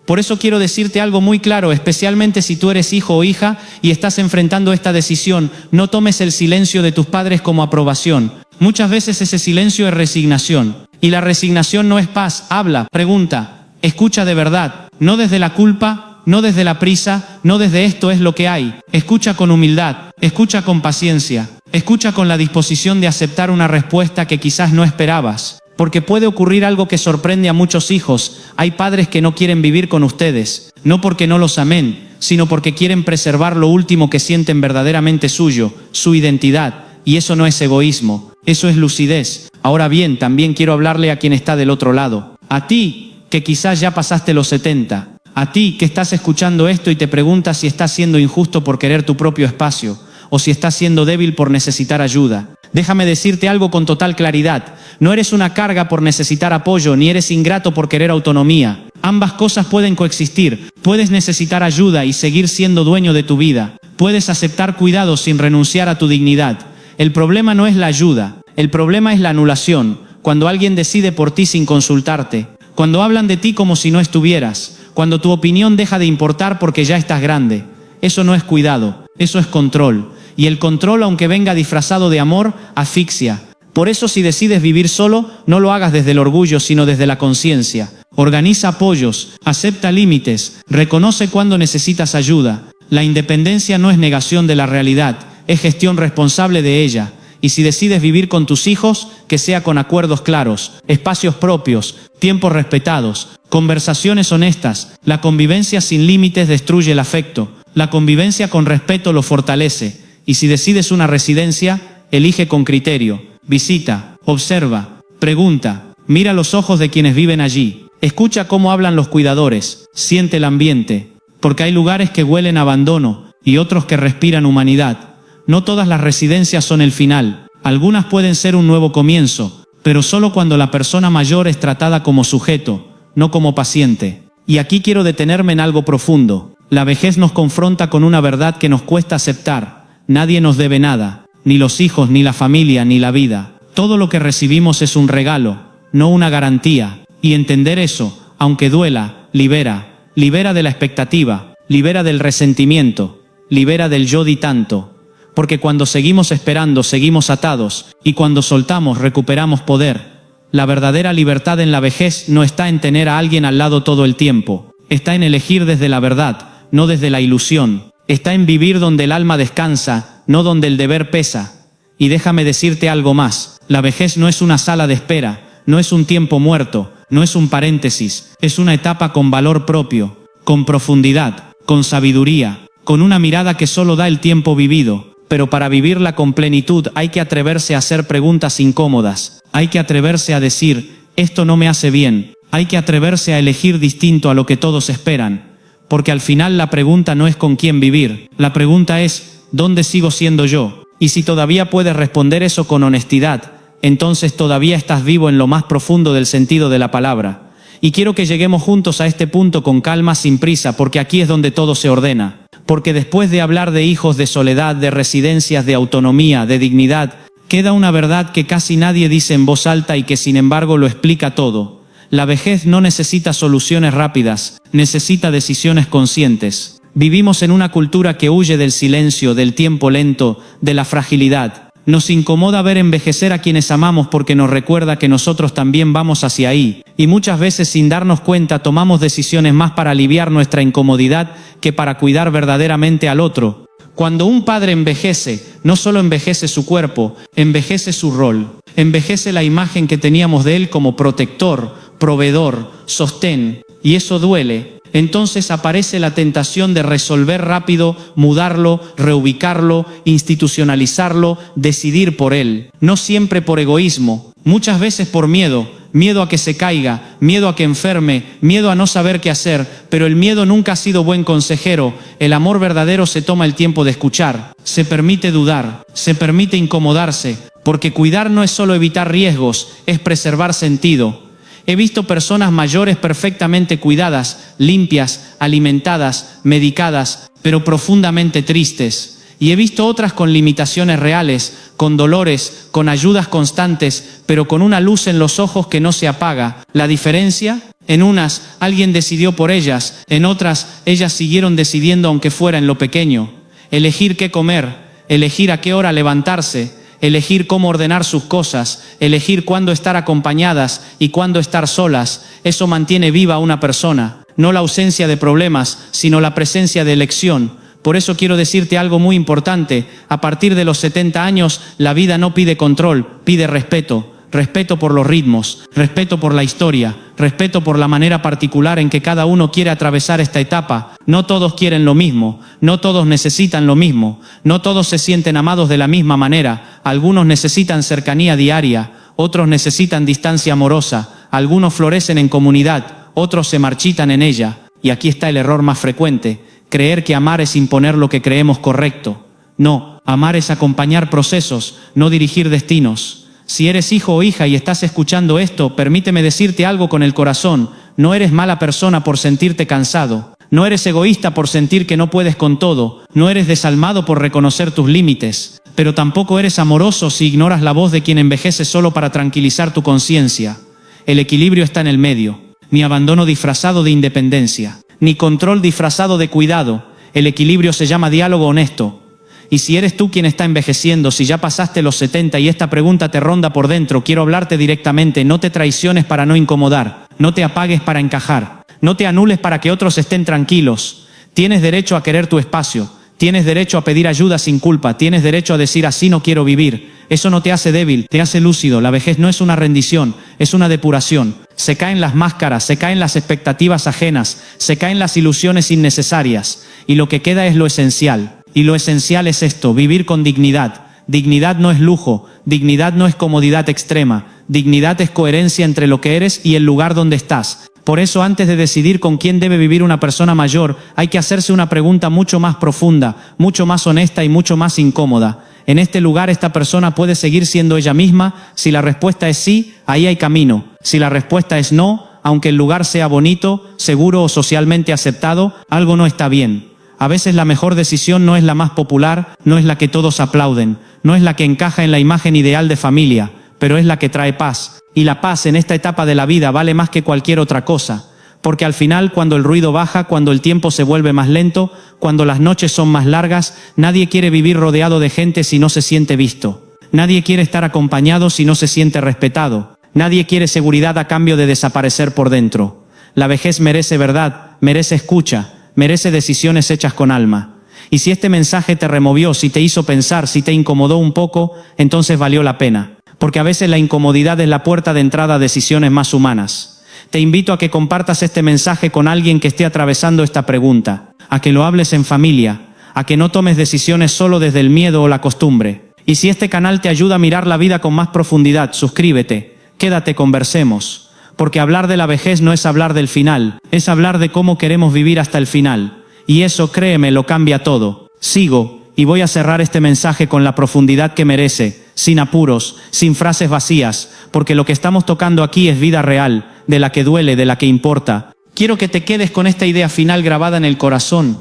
Por eso quiero decirte algo muy claro, especialmente si tú eres hijo o hija y estás enfrentando esta decisión: no tomes el silencio de tus padres como aprobación. Muchas veces ese silencio es resignación, y la resignación no es paz. Habla, pregunta, escucha de verdad. No desde la culpa, no desde la prisa, no desde esto es lo que hay. Escucha con humildad, escucha con paciencia, escucha con la disposición de aceptar una respuesta que quizás no esperabas. Porque puede ocurrir algo que sorprende a muchos hijos. Hay padres que no quieren vivir con ustedes, no porque no los amen, sino porque quieren preservar lo último que sienten verdaderamente suyo, su identidad. Y eso no es egoísmo, eso es lucidez. Ahora bien, también quiero hablarle a quien está del otro lado. A ti, que quizás ya pasaste los 70. A ti que estás escuchando esto y te preguntas si estás siendo injusto por querer tu propio espacio, o si estás siendo débil por necesitar ayuda. Déjame decirte algo con total claridad. No eres una carga por necesitar apoyo, ni eres ingrato por querer autonomía. Ambas cosas pueden coexistir. Puedes necesitar ayuda y seguir siendo dueño de tu vida. Puedes aceptar cuidados sin renunciar a tu dignidad. El problema no es la ayuda. El problema es la anulación. Cuando alguien decide por ti sin consultarte. Cuando hablan de ti como si no estuvieras. Cuando tu opinión deja de importar porque ya estás grande. Eso no es cuidado. Eso es control. Y el control, aunque venga disfrazado de amor, asfixia. Por eso, si decides vivir solo, no lo hagas desde el orgullo, sino desde la conciencia. Organiza apoyos, acepta límites, reconoce cuando necesitas ayuda. La independencia no es negación de la realidad, es gestión responsable de ella. Y si decides vivir con tus hijos, que sea con acuerdos claros, espacios propios, tiempos respetados, conversaciones honestas. La convivencia sin límites destruye el afecto. La convivencia con respeto lo fortalece. Y si decides una residencia, elige con criterio. Visita, observa, pregunta, mira los ojos de quienes viven allí. Escucha cómo hablan los cuidadores, siente el ambiente. Porque hay lugares que huelen a abandono y otros que respiran humanidad. No todas las residencias son el final. Algunas pueden ser un nuevo comienzo, pero solo cuando la persona mayor es tratada como sujeto, no como paciente. Y aquí quiero detenerme en algo profundo. La vejez nos confronta con una verdad que nos cuesta aceptar. Nadie nos debe nada, ni los hijos, ni la familia, ni la vida. Todo lo que recibimos es un regalo, no una garantía. Y entender eso, aunque duela, libera. Libera de la expectativa, libera del resentimiento, libera del yo di tanto. Porque cuando seguimos esperando, seguimos atados, y cuando soltamos, recuperamos poder. La verdadera libertad en la vejez no está en tener a alguien al lado todo el tiempo. Está en elegir desde la verdad, no desde la ilusión. Está en vivir donde el alma descansa, no donde el deber pesa. Y déjame decirte algo más. La vejez no es una sala de espera, no es un tiempo muerto, no es un paréntesis. Es una etapa con valor propio, con profundidad, con sabiduría, con una mirada que solo da el tiempo vivido. Pero para vivirla con plenitud hay que atreverse a hacer preguntas incómodas. Hay que atreverse a decir, esto no me hace bien. Hay que atreverse a elegir distinto a lo que todos esperan. Porque al final la pregunta no es con quién vivir. La pregunta es, ¿dónde sigo siendo yo? Y si todavía puedes responder eso con honestidad, entonces todavía estás vivo en lo más profundo del sentido de la palabra. Y quiero que lleguemos juntos a este punto con calma, sin prisa, porque aquí es donde todo se ordena. Porque después de hablar de hijos, de soledad, de residencias, de autonomía, de dignidad, queda una verdad que casi nadie dice en voz alta y que sin embargo lo explica todo. La vejez no necesita soluciones rápidas, necesita decisiones conscientes. Vivimos en una cultura que huye del silencio, del tiempo lento, de la fragilidad. Nos incomoda ver envejecer a quienes amamos porque nos recuerda que nosotros también vamos hacia ahí. Y muchas veces sin darnos cuenta tomamos decisiones más para aliviar nuestra incomodidad que para cuidar verdaderamente al otro. Cuando un padre envejece, no solo envejece su cuerpo, envejece su rol. Envejece la imagen que teníamos de él como protector, proveedor, sostén. Y eso duele. Entonces aparece la tentación de resolver rápido, mudarlo, reubicarlo, institucionalizarlo, decidir por él. No siempre por egoísmo, muchas veces por miedo. Miedo a que se caiga, miedo a que enferme, miedo a no saber qué hacer, pero el miedo nunca ha sido buen consejero. El amor verdadero se toma el tiempo de escuchar, se permite dudar, se permite incomodarse, porque cuidar no es solo evitar riesgos, es preservar sentido. He visto personas mayores perfectamente cuidadas, limpias, alimentadas, medicadas, pero profundamente tristes. Y he visto otras con limitaciones reales, con dolores, con ayudas constantes, pero con una luz en los ojos que no se apaga. ¿La diferencia? En unas, alguien decidió por ellas, en otras, ellas siguieron decidiendo aunque fuera en lo pequeño. Elegir qué comer, elegir a qué hora levantarse, elegir cómo ordenar sus cosas, elegir cuándo estar acompañadas y cuándo estar solas. Eso mantiene viva a una persona, no la ausencia de problemas, sino la presencia de elección. Por eso quiero decirte algo muy importante. A partir de los 70 años, la vida no pide control, pide respeto. Respeto por los ritmos, respeto por la historia, respeto por la manera particular en que cada uno quiere atravesar esta etapa. No todos quieren lo mismo, no todos necesitan lo mismo, no todos se sienten amados de la misma manera. Algunos necesitan cercanía diaria, otros necesitan distancia amorosa, algunos florecen en comunidad, otros se marchitan en ella. Y aquí está el error más frecuente. Creer que amar es imponer lo que creemos correcto. No, Amar es acompañar procesos, no dirigir destinos. Si eres hijo o hija y estás escuchando esto, permíteme decirte algo con el corazón. No eres mala persona por sentirte cansado. No eres egoísta por sentir que no puedes con todo. No eres desalmado por reconocer tus límites. Pero tampoco eres amoroso si ignoras la voz de quien envejece solo para tranquilizar tu conciencia. El equilibrio está en el medio. Ni abandono disfrazado de independencia, ni control disfrazado de cuidado. El equilibrio se llama diálogo honesto. Y si eres tú quien está envejeciendo, si ya pasaste los 70 y esta pregunta te ronda por dentro, quiero hablarte directamente. No te traiciones para no incomodar. No te apagues para encajar. No te anules para que otros estén tranquilos. Tienes derecho a querer tu espacio. Tienes derecho a pedir ayuda sin culpa. Tienes derecho a decir así no quiero vivir. Eso no te hace débil, te hace lúcido. La vejez no es una rendición, es una depuración. Se caen las máscaras, se caen las expectativas ajenas, se caen las ilusiones innecesarias. Y lo que queda es lo esencial. Y lo esencial es esto, vivir con dignidad. Dignidad no es lujo, dignidad no es comodidad extrema. Dignidad es coherencia entre lo que eres y el lugar donde estás. Por eso antes de decidir con quién debe vivir una persona mayor, hay que hacerse una pregunta mucho más profunda, mucho más honesta y mucho más incómoda. En este lugar esta persona puede seguir siendo ella misma. Si la respuesta es sí, ahí hay camino. Si la respuesta es no, aunque el lugar sea bonito, seguro o socialmente aceptado, algo no está bien. A veces la mejor decisión no es la más popular, no es la que todos aplauden, no es la que encaja en la imagen ideal de familia, pero es la que trae paz. Y la paz en esta etapa de la vida vale más que cualquier otra cosa. Porque al final, cuando el ruido baja, cuando el tiempo se vuelve más lento, cuando las noches son más largas, nadie quiere vivir rodeado de gente si no se siente visto. Nadie quiere estar acompañado si no se siente respetado. Nadie quiere seguridad a cambio de desaparecer por dentro. La vejez merece verdad, merece escucha, merece decisiones hechas con alma. Y si este mensaje te removió, si te hizo pensar, si te incomodó un poco, entonces valió la pena. Porque a veces la incomodidad es la puerta de entrada a decisiones más humanas. Te invito a que compartas este mensaje con alguien que esté atravesando esta pregunta, a que lo hables en familia, a que no tomes decisiones solo desde el miedo o la costumbre. Y si este canal te ayuda a mirar la vida con más profundidad, suscríbete, quédate, conversemos. Porque hablar de la vejez no es hablar del final, es hablar de cómo queremos vivir hasta el final. Y eso, créeme, lo cambia todo. Sigo, y voy a cerrar este mensaje con la profundidad que merece, sin apuros, sin frases vacías, porque lo que estamos tocando aquí es vida real, de la que duele, de la que importa. Quiero que te quedes con esta idea final grabada en el corazón.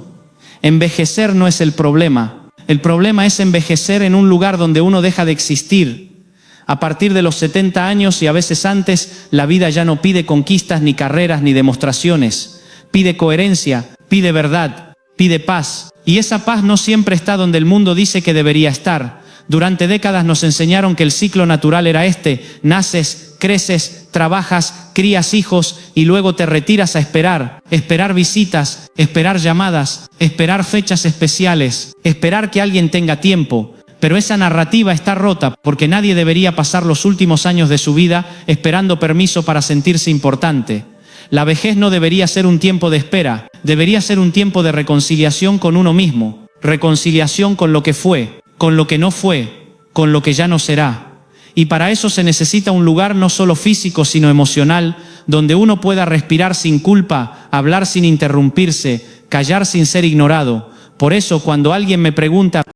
Envejecer no es el problema es envejecer en un lugar donde uno deja de existir. A partir de los 70 años y a veces antes, la vida ya no pide conquistas, ni carreras, ni demostraciones. Pide coherencia, pide verdad, pide paz. Y esa paz no siempre está donde el mundo dice que debería estar. Durante décadas nos enseñaron que el ciclo natural era este: naces, creces, trabajas, crías hijos y luego te retiras a esperar. Esperar visitas, esperar llamadas, esperar fechas especiales, esperar que alguien tenga tiempo. Pero esa narrativa está rota, porque nadie debería pasar los últimos años de su vida esperando permiso para sentirse importante. La vejez no debería ser un tiempo de espera, debería ser un tiempo de reconciliación con uno mismo, reconciliación con lo que fue, con lo que no fue, con lo que ya no será. Y para eso se necesita un lugar no solo físico sino emocional, donde uno pueda respirar sin culpa, hablar sin interrumpirse, callar sin ser ignorado. Por eso cuando alguien me pregunta